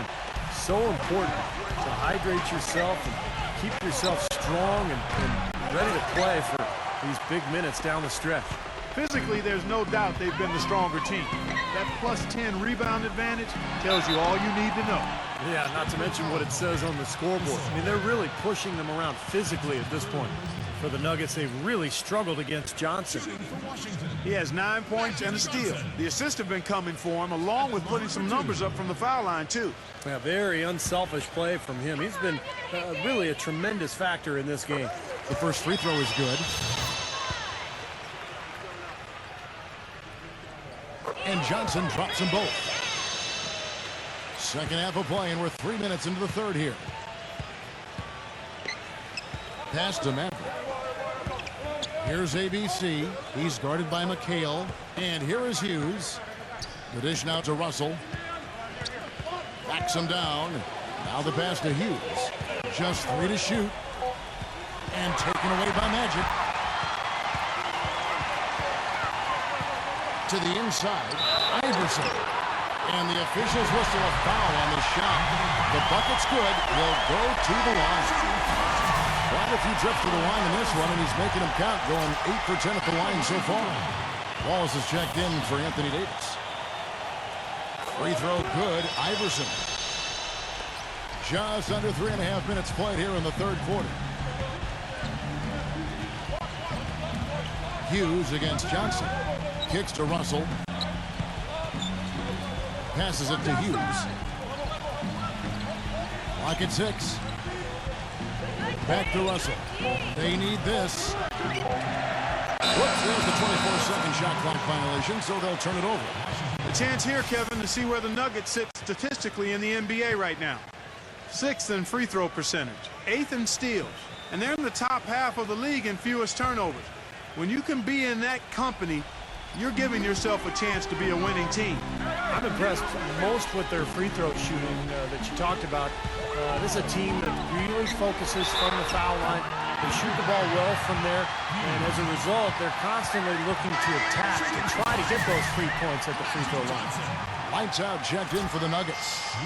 So important to hydrate yourself and keep yourself strong and ready to play for these big minutes down the stretch. Physically, there's no doubt they've been the stronger team. That +10 rebound advantage tells you all you need to know. Yeah, not to mention what it says on the scoreboard. I mean, they're really pushing them around physically at this point. For the Nuggets, they've really struggled against Johnson. He has 9 points and a steal. The assists have been coming for him, along with putting some numbers up from the foul line, too. Yeah, very unselfish play from him. He's been really a tremendous factor in this game. The first free throw is good. And Johnson drops them both. Second half of play, and we're 3 minutes into the third here. Pass to Maverick. Here's ABC. He's guarded by McHale. And here is Hughes. The dish now to Russell. Backs him down. Now the pass to Hughes. Just 3 to shoot. And taken away by Magic. To the inside, Iverson. And the officials whistle a foul on the shot. The bucket's good. He'll go to the line. Quite a few trips to the line in this one, and he's making them count, going 8 for 10 at the line so far. Wallace has checked in for Anthony Davis. Free throw good, Iverson. Just under 3.5 minutes played here in the third quarter. Hughes against Johnson. Kicks to Russell. Passes it to Hughes. Clock at 6. Back to Russell. They need this. Whoops, there's the 24-second shot clock violation, so they'll turn it over. A chance here, Kevin, to see where the Nuggets sit statistically in the NBA right now. 6th in free throw percentage, 8th in steals, and they're in the top half of the league in fewest turnovers. When you can be in that company, you're giving yourself a chance to be a winning team. I'm impressed most with their free throw shooting that you talked about. This is a team that really focuses from the foul line. They shoot the ball well from there, and as a result, they're constantly looking to attack to try to get those free points at the free throw line. Lights out, checked in for the Nuggets.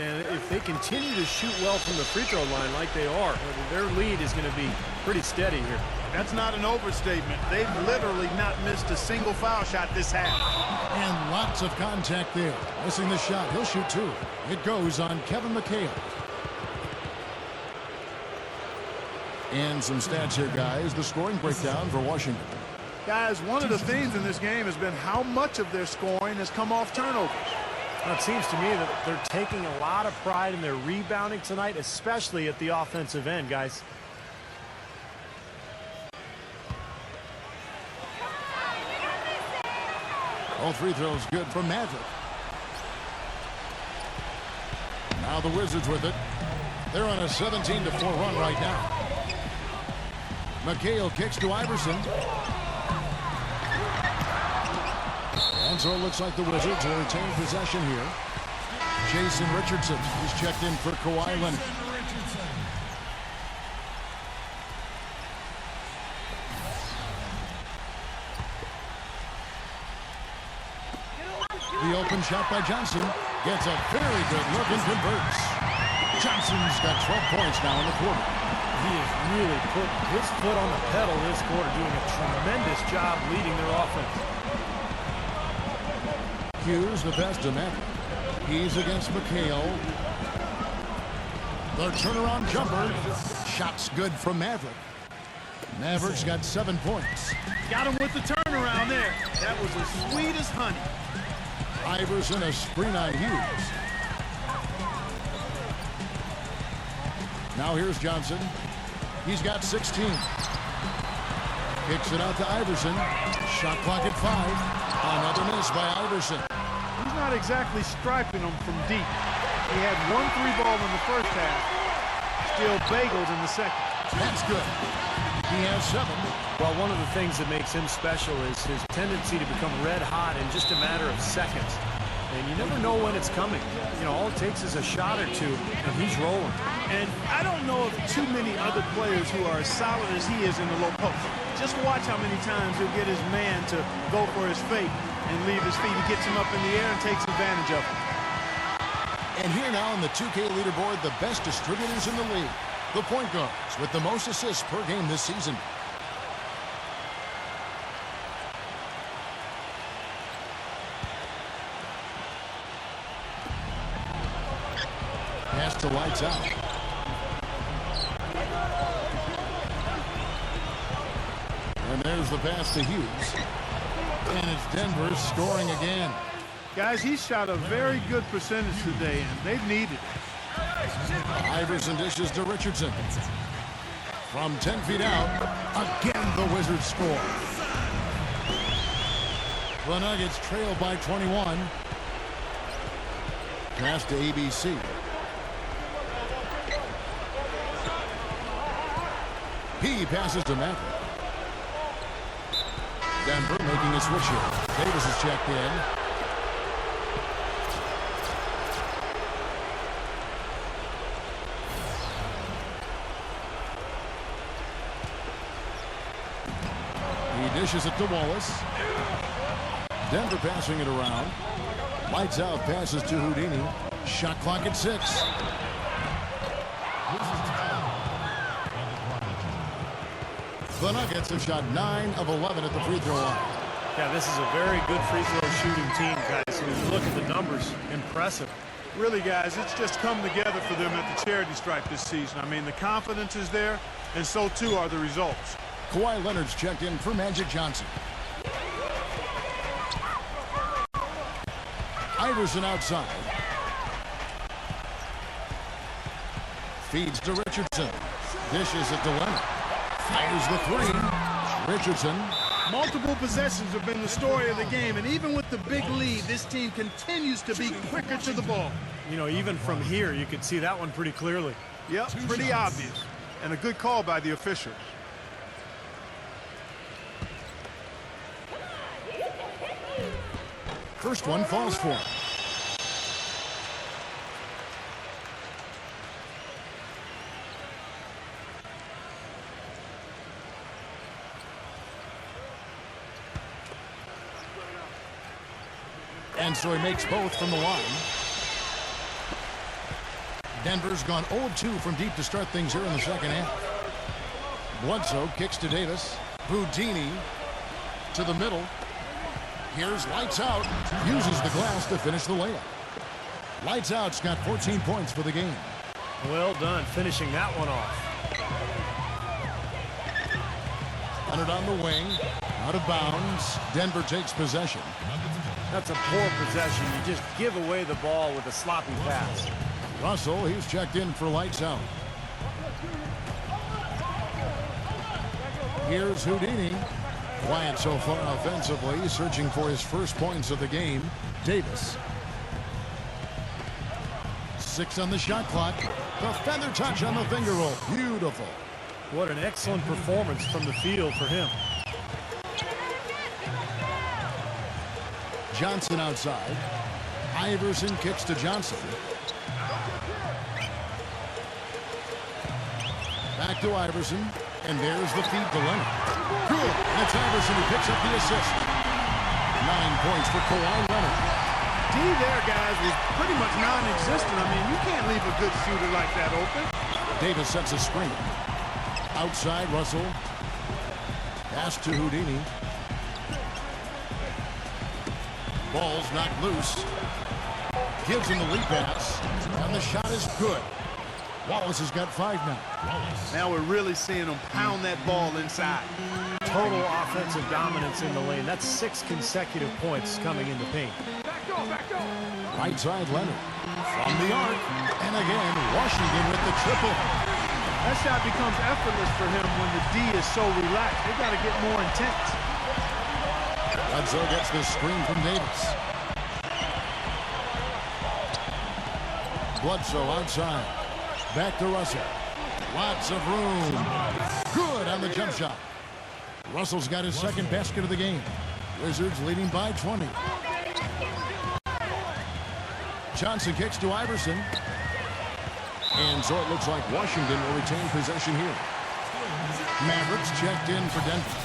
And if they continue to shoot well from the free throw line like they are, their lead is going to be pretty steady here. That's not an overstatement. They've literally not missed a single foul shot this half. And lots of contact there. Missing the shot. He'll shoot two. It goes on Kevin McHale. And some stats here, guys. The scoring breakdown for Washington. Guys, one of the themes in this game has been how much of their scoring has come off turnovers. Well, it seems to me that they're taking a lot of pride in their rebounding tonight, especially at the offensive end, guys. All free throws good from Maverick. Now the Wizards with it. They're on a 17-4 run right now. McHale kicks to Iverson. And so it looks like the Wizards will retain possession here. Jason Richardson, he's checked in for Kawhi Leonard. The open shot by Johnson gets a very good look and converts. Johnson's got 12 points now in the quarter. He has really put his foot on the pedal this quarter, doing a tremendous job leading their offense. Hughes the best to Maverick. He's against McHale. The turnaround jumper. Shot's good from Maverick. Maverick's got 7 points. Got him with the turnaround there. That was as sweet as honey. Iverson a screen on Hughes. Now here's Johnson. He's got 16. Kicks it out to Iverson. Shot clock at 5. Another miss by Iverson. He's not exactly striping them from deep. He had 1 3-ball in the first half. Still bageled in the second. That's good. He has 7. Well, one of the things that makes him special is his tendency to become red hot in just a matter of seconds. And you never know when it's coming. You know, all it takes is a shot or two, and he's rolling. And I don't know of too many other players who are as solid as he is in the low post. Just watch how many times he'll get his man to go for his fake and leave his feet. He gets him up in the air and takes advantage of him. And here now on the 2K leaderboard, the best distributors in the league. The point guards with the most assists per game this season. Pass to lights out. And there's the pass to Hughes. And it's Denver scoring again. Guys, he shot a very good percentage today, and they've needed it. Iverson dishes to Richardson. From 10 feet out, again the Wizards score. The Nuggets trail by 21. Pass to ABC. He passes to Maverick. Denver making a switch here. Davis is checked in. He dishes it to Wallace. Denver passing it around. Lights out, passes to Houdini. Shot clock at 6. The Nuggets have shot 9 of 11 at the free throw line. Yeah, this is a very good free throw shooting team, guys. When you look at the numbers, impressive. Really, guys, it's just come together for them at the charity stripe this season. I mean, the confidence is there, and so too are the results. Kawhi Leonard's checked in for Magic Johnson. Iverson outside. Feeds to Richardson. Dishes it to Leonard. Fires the 3. Richardson. Multiple possessions have been the story of the game, and even with the big lead, this team continues to be quicker to the ball. You know, even from here, you could see that one pretty clearly. Yep, pretty obvious. And a good call by the officials. First one falls for him. And so he makes both from the line. Denver's gone 0-2 from deep to start things here in the second half. Bledsoe kicks to Davis. Houdini to the middle. Here's Lights Out. Uses the glass to finish the layup. Lights Out's got 14 points for the game. Well done finishing that one off. Leonard on the wing. Out of bounds. Denver takes possession. That's a poor possession. You just give away the ball with a sloppy pass. Russell, he's checked in for Lights Out. Here's Houdini. Quiet so far offensively, searching for his first points of the game. Davis. 6 on the shot clock. The feather touch on the finger roll. Beautiful. What an excellent performance from the field for him. Johnson outside. Iverson kicks to Johnson. Back to Iverson. And there's the feed to Leonard. Good. That's Iverson who picks up the assist. 9 points for Kawhi Leonard. D there, guys, was pretty much non-existent. I mean, you can't leave a good shooter like that open. Davis sets a screen. Outside, Russell. Pass to Houdini. Ball's knocked loose. Gives him the lead pass. And the shot is good. Wallace has got 5 now. Now we're really seeing them pound that ball inside. Total offensive dominance in the lane. That's 6 consecutive points coming in the paint. Right side, Leonard. From the arc. And again, Washington with the triple. That shot becomes effortless for him when the D is so relaxed. They got to get more intense. Bledsoe gets the screen from Davis. Bledsoe outside. Back to Russell. Lots of room. Good on the jump shot. Russell's got his second basket of the game. Wizards leading by 20. Johnson kicks to Iverson. And so it looks like Washington will retain possession here. Mavericks checked in for Denver.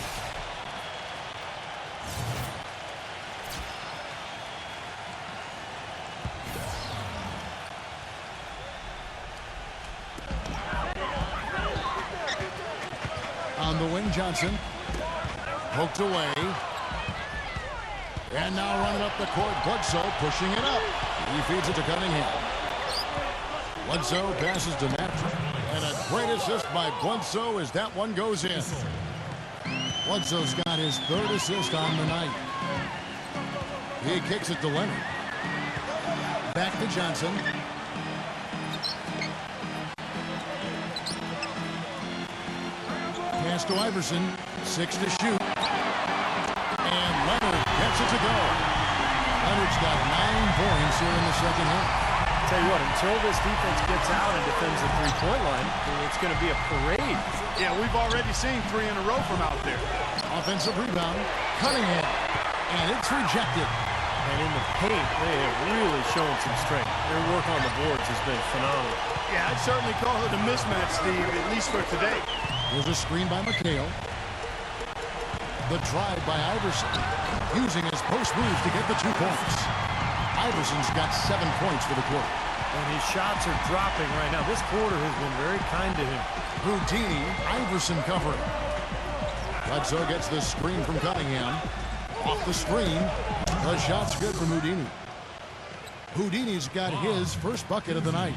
On the wing, Johnson. Poked away. And now running up the court, Bledsoe pushing it up. He feeds it to Cunningham. Bledsoe passes to Knapp. And a great assist by Bledsoe as that one goes in. Bledsoe's got his 3rd assist on the night. He kicks it to Leonard. Back to Johnson. Pass to Iverson. 6 to shoot. And Leonard gets it to go. Leonard's got 9 points here in the second half. Tell you what, until this defense gets out and defends the three-point line, it's going to be a parade. Yeah, we've already seen 3 in a row from out there. Offensive rebound. Cunningham. And it's rejected. And in the paint, they have really shown some strength. Their work on the boards has been phenomenal. Yeah, I'd certainly call it a mismatch, Steve, at least for today. There's a screen by McHale. The drive by Iverson. Using his post moves to get the 2 points. Iverson's got 7 points for the quarter. And his shots are dropping right now. This quarter has been very kind to him. Houdini, Iverson covering. Bledsoe gets the screen from Cunningham. Off the screen. The shot's good from Houdini. Houdini's got his first bucket of the night.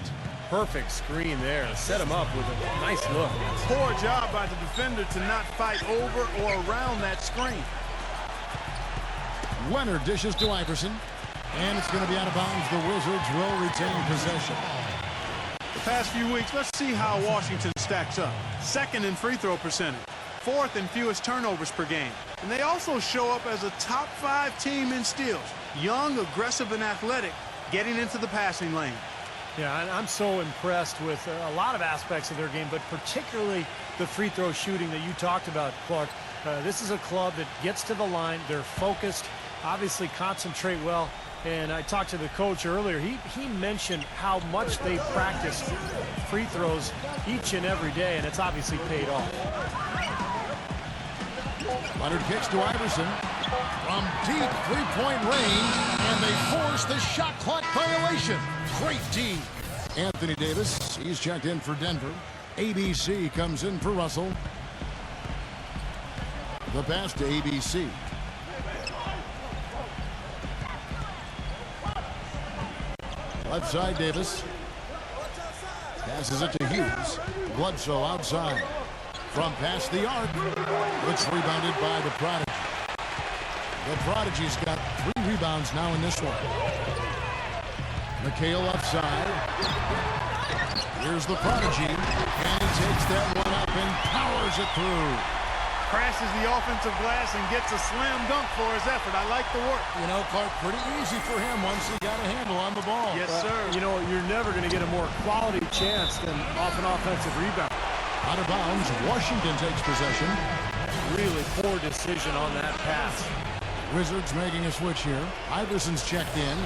Perfect screen there. Set him up with a nice look. Poor job by the defender to not fight over or around that screen. Leonard dishes to Iverson. And it's going to be out of bounds. The Wizards will retain possession. The past few weeks, let's see how Washington stacks up. 2nd in free throw percentage. 4th in fewest turnovers per game. And they also show up as a top 5 team in steals. Young, aggressive, and athletic, getting into the passing lane. Yeah, and I'm so impressed with a lot of aspects of their game, but particularly the free throw shooting that you talked about, Clark. This is a club that gets to the line. They're focused, obviously concentrate well. And I talked to the coach earlier. He mentioned how much they practice free throws each and every day, and it's obviously paid off. Leonard kicks to Iverson from deep three-point range, and they force the shot clock violation. Great D. Anthony Davis, he's checked in for Denver. ABC comes in for Russell. The pass to ABC. Left side, Davis. Passes it to Hughes. Bledsoe outside. From past the arc. It's rebounded by the Prodigy. The Prodigy's got 3 rebounds now in this one. McHale upside. Here's the Prodigy. And he takes that one up and powers it through. Crashes the offensive glass and gets a slam dunk for his effort. I like the work. You know, Clark, pretty easy for him once he got a handle on the ball. Yes, sir. You know, you're never going to get a more quality chance than off an offensive rebound. Out of bounds, Washington takes possession. Really poor decision on that pass. Wizards making a switch here. Iverson's checked in.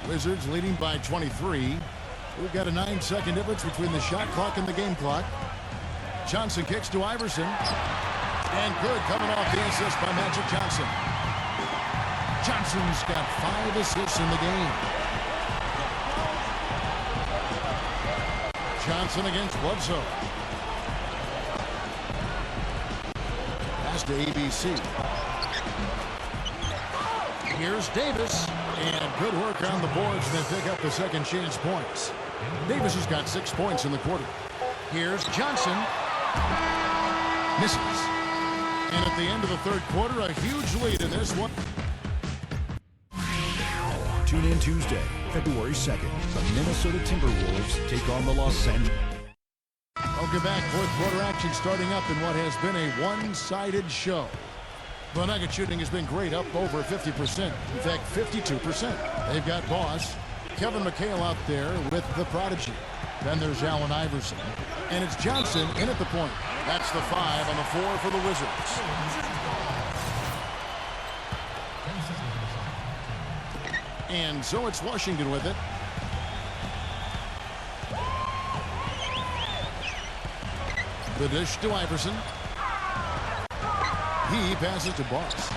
Wizards leading by 23. We've got a 9-second difference between the shot clock and the game clock. Johnson kicks to Iverson. And good, coming off the assist by Magic Johnson. Johnson's got 5 assists in the game. Johnson against Bledsoe. Pass to ABC. Here's Davis. And good work on the boards. They pick up the second chance points. Davis has got 6 points in the quarter. Here's Johnson. Misses. And at the end of the third quarter, a huge lead in this one. Tune in Tuesday, February 2nd. The Minnesota Timberwolves take on the Los Angeles. Welcome back. Fourth quarter action starting up in what has been a one-sided show. The Nugget shooting has been great, up over 50%. In fact, 52%. They've got Boss, Kevin McHale out there with the Prodigy. Then there's Allen Iverson. And it's Johnson in at the point. That's the 5 on the 4 for the Wizards. And so it's Washington with it. The dish to Iverson. He passes to Boss.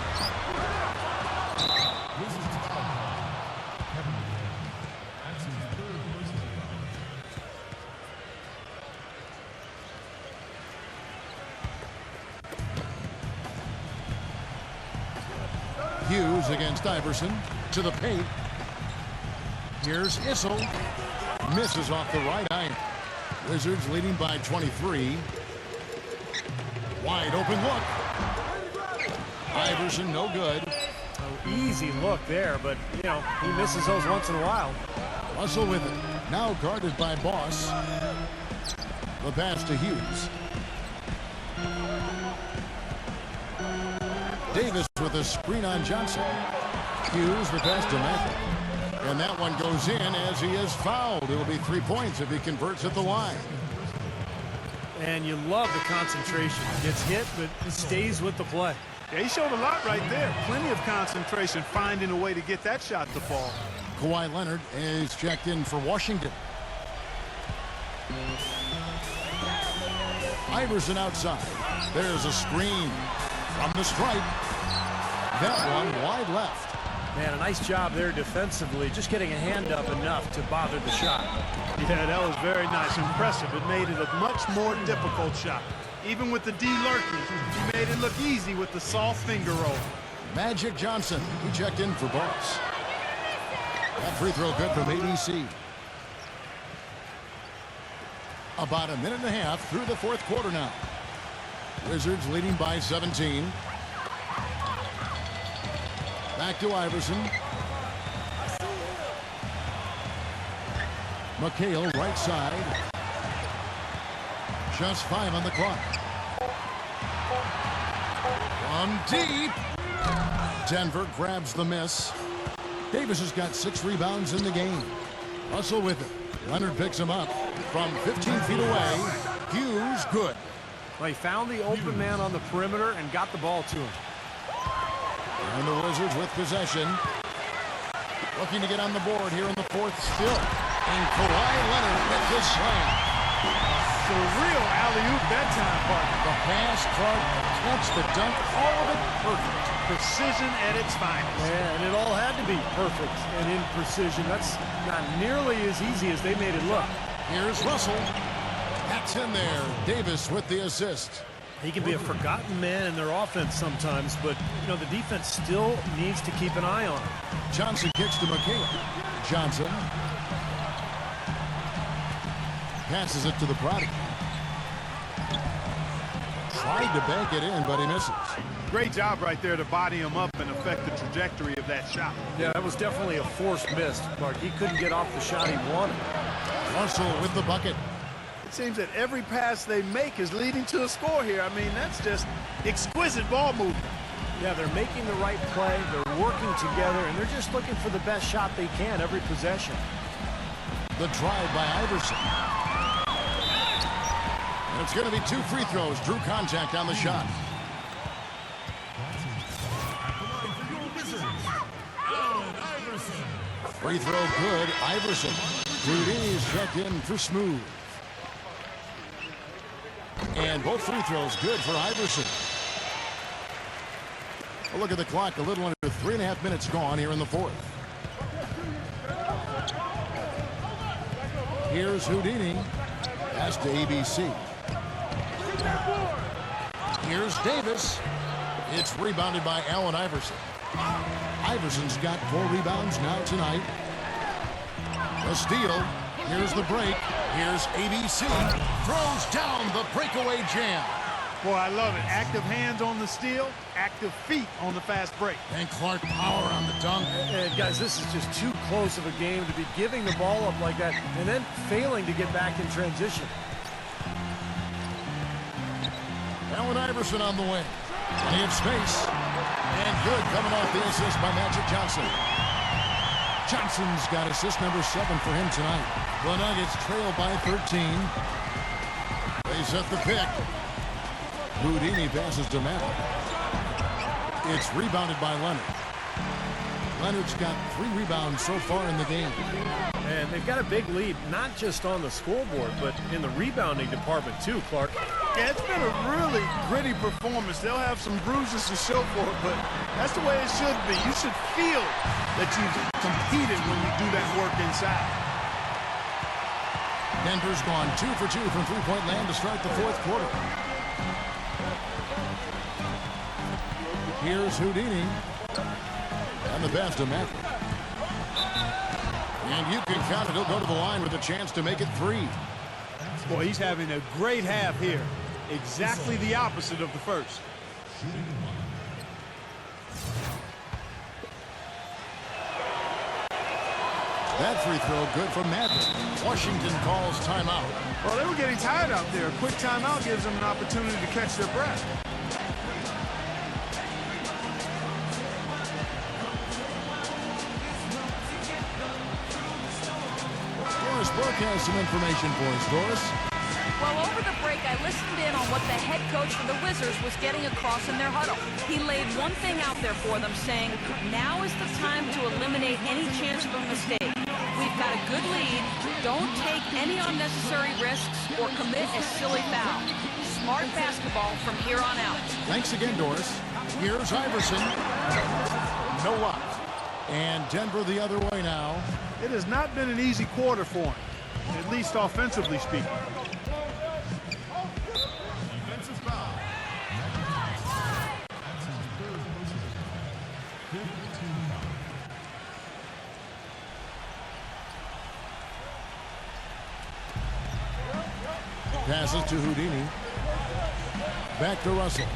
Hughes against Iverson. To the paint. Here's Issel. Misses off the right iron. Wizards leading by 23. Wide open look. Iverson, no good. Easy look there, but, you know, he misses those once in a while. Russell with it. Now guarded by Boss. The pass to Hughes. Davis with a screen on Johnson. Hughes the pass to Michael. And that one goes in as he is fouled. It'll be 3 points if he converts at the line. And you love the concentration. Gets hit, but stays with the play. Yeah, he showed a lot right there. Plenty of concentration, finding a way to get that shot to fall. Kawhi Leonard is checked in for Washington. Iverson outside. There's a screen from the stripe. That one wide left. Man, a nice job there defensively, just getting a hand up enough to bother the shot. Yeah, that was very nice. Impressive. It made it a much more difficult shot. Even with the D lurking, he made it look easy with the soft finger roll. Magic Johnson, he checked in for Boss. That free throw good from ABC. About a minute and a half through the fourth quarter now. Wizards leading by 17. Back to Iverson. McHale right side. Just 5 on the clock. From deep. Denver grabs the miss. Davis has got 6 rebounds in the game. Russell with it. Leonard picks him up from 15 feet away. Hughes good. Well, he found the open man on the perimeter and got the ball to him. And the Wizards with possession. Looking to get on the board here in the fourth still. And Kawhi Leonard with his slam. a real alley-oop that time, partner. The pass, Clark, catch, the dunk, all of it perfect. Precision at its finest. Yeah, and it all had to be perfect and in precision. That's not nearly as easy as they made it look. Here's Russell. That's in there. Davis with the assist. He can be a forgotten man in their offense sometimes, but, you know, the defense still needs to keep an eye on him. Johnson kicks to McHale. Johnson passes it to the prodigy. Tried to bank it in, but he misses. Great job right there to body him up and affect the trajectory of that shot. Yeah, that was definitely a forced miss, Mark. He couldn't get off the shot he wanted. Russell with the bucket. It seems that every pass they make is leading to a score here. I mean, that's just exquisite ball movement. Yeah, they're making the right play, they're working together, and they're just looking for the best shot they can every possession. The drive by Iverson. And it's going to be 2 free throws. Drew contact on the shot. Free throw good. Iverson. Houdini's checked in for Smooth. And both free throws good for Iverson. Well, look at the clock. A little under 3.5 minutes gone here in the fourth. Here's Houdini. Pass to ABC. Here's Davis. It's rebounded by Allen Iverson. Iverson's got 4 rebounds now tonight. A steal. Here's the break. Here's ABC. Throws down the breakaway jam. Boy, I love it. Active hands on the steal, active feet on the fast break. And Clark power on the dunk. And guys, this is just too close of a game to be giving the ball up like that and then failing to get back in transition. Allen Iverson on the wing. Plenty of space. And good coming off the assist by Magic Johnson. Johnson's got assist number 7 for him tonight. The Nuggets trail by 13. They set the pick. Houdini passes to Matt. It's rebounded by Leonard. Leonard's got 3 rebounds so far in the game. And they've got a big lead, not just on the scoreboard, but in the rebounding department too, Clark. Yeah, it's been a really gritty performance. They'll have some bruises to show for it, but that's the way it should be. You should feel that you've competed when you do that work inside. Denver's gone 2 for 2 from three-point land to start the fourth quarter. Here's Houdini. And the pass to Matthew. And you can count it. He'll go to the line with a chance to make it 3. Boy, he's having a great half here. Exactly the opposite of the first. That free throw good for Matthew. Washington calls timeout. Well, they were getting tired out there. A quick timeout gives them an opportunity to catch their breath. Doris Burke has some information for us, Doris. Well, over the break, I listened in on what the head coach for the Wizards was getting across in their huddle. He laid one thing out there for them, saying, now is the time to eliminate any chance of a mistake. We've got a good lead. Don't take any unnecessary risks or commit a silly foul. Smart basketball from here on out. Thanks again, Doris. Here's Iverson. No luck. And Denver the other way now. It has not been an easy quarter for him, at least offensively speaking. Defensive foul. Passes to Houdini. Back to Russell.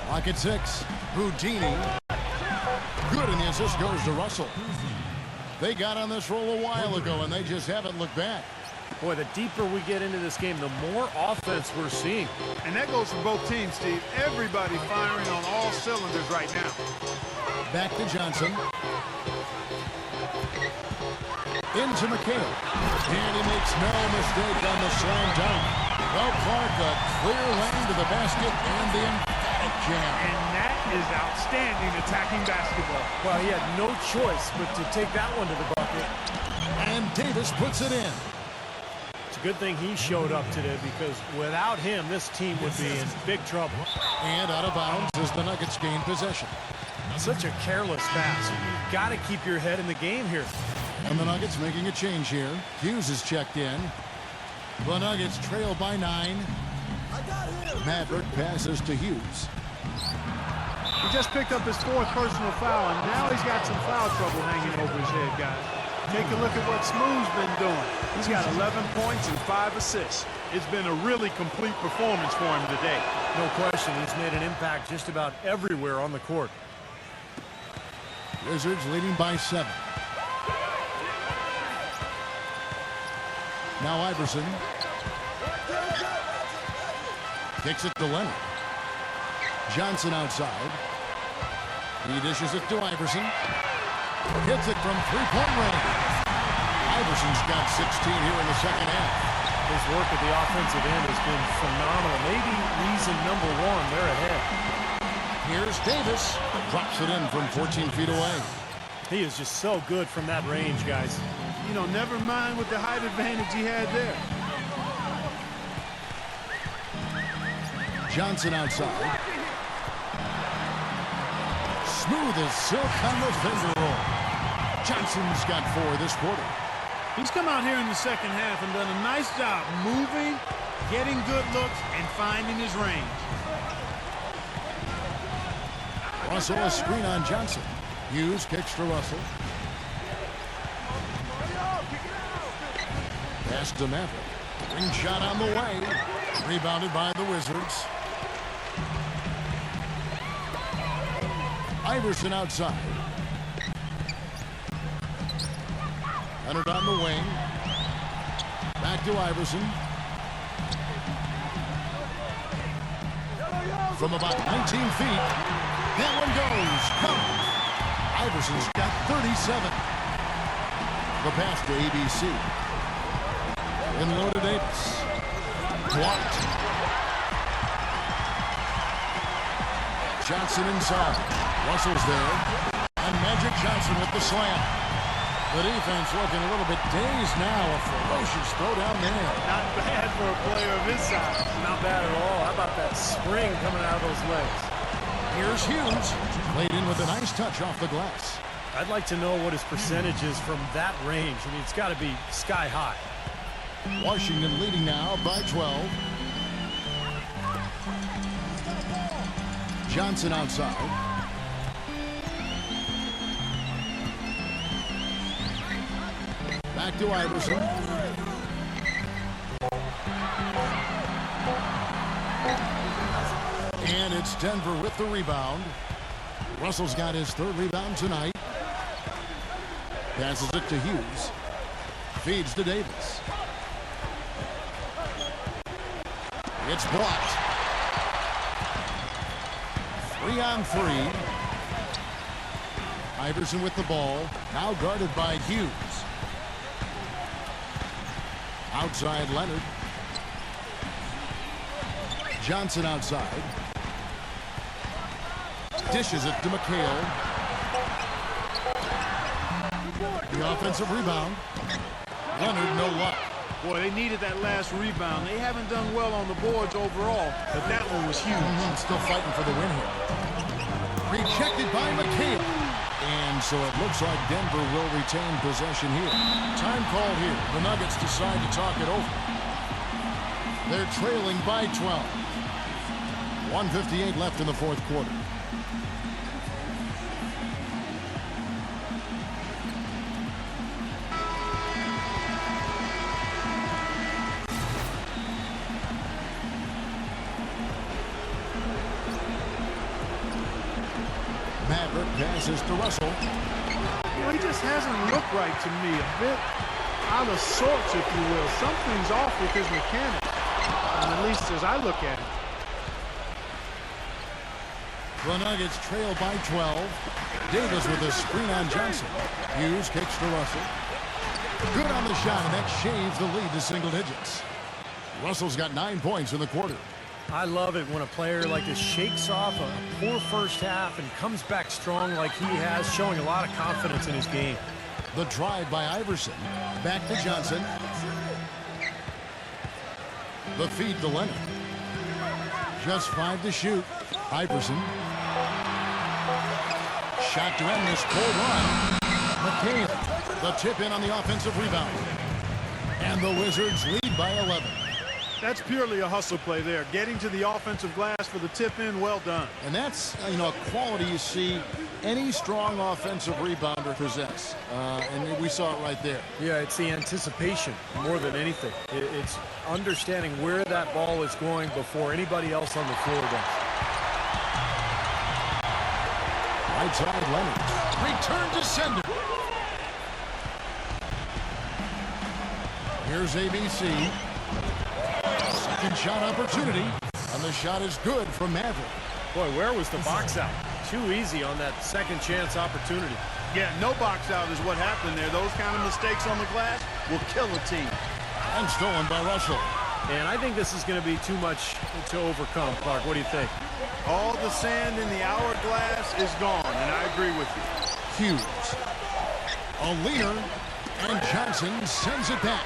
Lock at 6. Houdini. Good, and the assist goes to Russell. They got on this roll a while ago, and they just haven't looked back. Boy, the deeper we get into this game, the more offense we're seeing. And that goes for both teams, Steve. Everybody firing on all cylinders right now. Back to Johnson. Into McHale. And he makes no mistake on the slam dunk. Well, Clark, a clear lane to the basket and the emphatic jam. And that is outstanding attacking basketball. Well, he had no choice but to take that one to the bucket. And Davis puts it in. a good thing he showed up today, because without him, this team would be in big trouble. And out of bounds as the Nuggets gain possession. Such a careless pass. You've got to keep your head in the game here. And the Nuggets making a change here. Hughes is checked in. The Nuggets trail by 9. Maverick passes to Hughes. He just picked up his 4th personal foul, and now he's got some foul trouble hanging over his head, guys. Take a look at what Smooth's been doing. He's got 11 points and 5 assists. It's been a really complete performance for him today. No question, he's made an impact just about everywhere on the court. Wizards leading by 7. Now Iverson. Kicks it to Leonard. Johnson outside. He dishes it to Iverson. Hits it from three-point range. Iverson's got 16 here in the second half. His work at the offensive end has been phenomenal. Maybe reason number 1, they're ahead. Here's Davis. Drops it in from 14 feet away. He is just so good from that range, guys. You know, never mind with the height advantage he had there. Johnson outside. Smooth as silk on the finger roll. Johnson's got 4 this quarter. He's come out here in the second half and done a nice job moving, getting good looks, and finding his range. Russell a screen on Johnson. Hughes kicks to Russell. Pass to Maverick. Ring shot on the way. Rebounded by the Wizards. Iverson outside. Leonard on the wing. Back to Iverson. From about 19 feet. That one goes. Come. Iverson's got 37. The pass to ABC. In low to Davis. Blocked. Johnson inside. Russell's there. And Magic Johnson with the slam. The defense looking a little bit dazed now. A ferocious throw down there. Not bad for a player of his size. Not bad at all. How about that spring coming out of those legs? Here's Hughes. Played in with a nice touch off the glass. I'd like to know what his percentage is from that range. I mean, it's got to be sky high. Washington leading now by 12. Johnson outside. Back to Iverson. And it's Denver with the rebound. Russell's got his 3rd rebound tonight. Passes it to Hughes. Feeds to Davis. It's blocked. 3 on 3. Iverson with the ball. Now guarded by Hughes. Outside Leonard. Johnson outside. Dishes it to McHale. The offensive rebound. Leonard, no luck. Boy, they needed that last rebound. They haven't done well on the boards overall, but that one was huge. Still fighting for the win here. Rejected by McHale. And so it looks like Denver will retain possession here. Time called here. The Nuggets decide to talk it over. They're trailing by 12. 1:58 left in the 4th quarter. Maverick passes to Russell. Well, he just hasn't looked right to me. A bit out of sorts, if you will. Something's off with his mechanics, at least as I look at it. The Nuggets trail by 12. Davis with a screen on Johnson. Hughes kicks to Russell. Good on the shot, and that shaves the lead to single digits. Russell's got 9 points in the quarter. I love it when a player like this shakes off a poor first half and comes back strong like he has, showing a lot of confidence in his game. The drive by Iverson. Back to Johnson. The feed to Leonard. Just 5 to shoot. Iverson. Shot to end this cold run. McCain. The tip in on the offensive rebound. And the Wizards lead by 11. That's purely a hustle play there. Getting to the offensive glass for the tip in, well done. And that's, a quality you see any strong offensive rebounder possess. And we saw it right there. Yeah, it's the anticipation more than anything. It's understanding where that ball is going before anybody else on the floor does. Right side, Leonard. Return to sender. Here's ABC. Second shot opportunity. And the shot is good from Maverick. Boy, where was the box out? Too easy on that second chance opportunity. Yeah, no box out is what happened there. Those kind of mistakes on the glass will kill a team. And stolen by Russell. And I think this is going to be too much to overcome, Clark. What do you think? All the sand in the hourglass is gone, and I agree with you. Hughes. A leaner. And Johnson sends it back.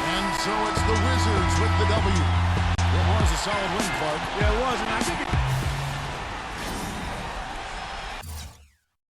And so it's the Wizards with the W. It was a solid win, Clark. Yeah, it was, and I think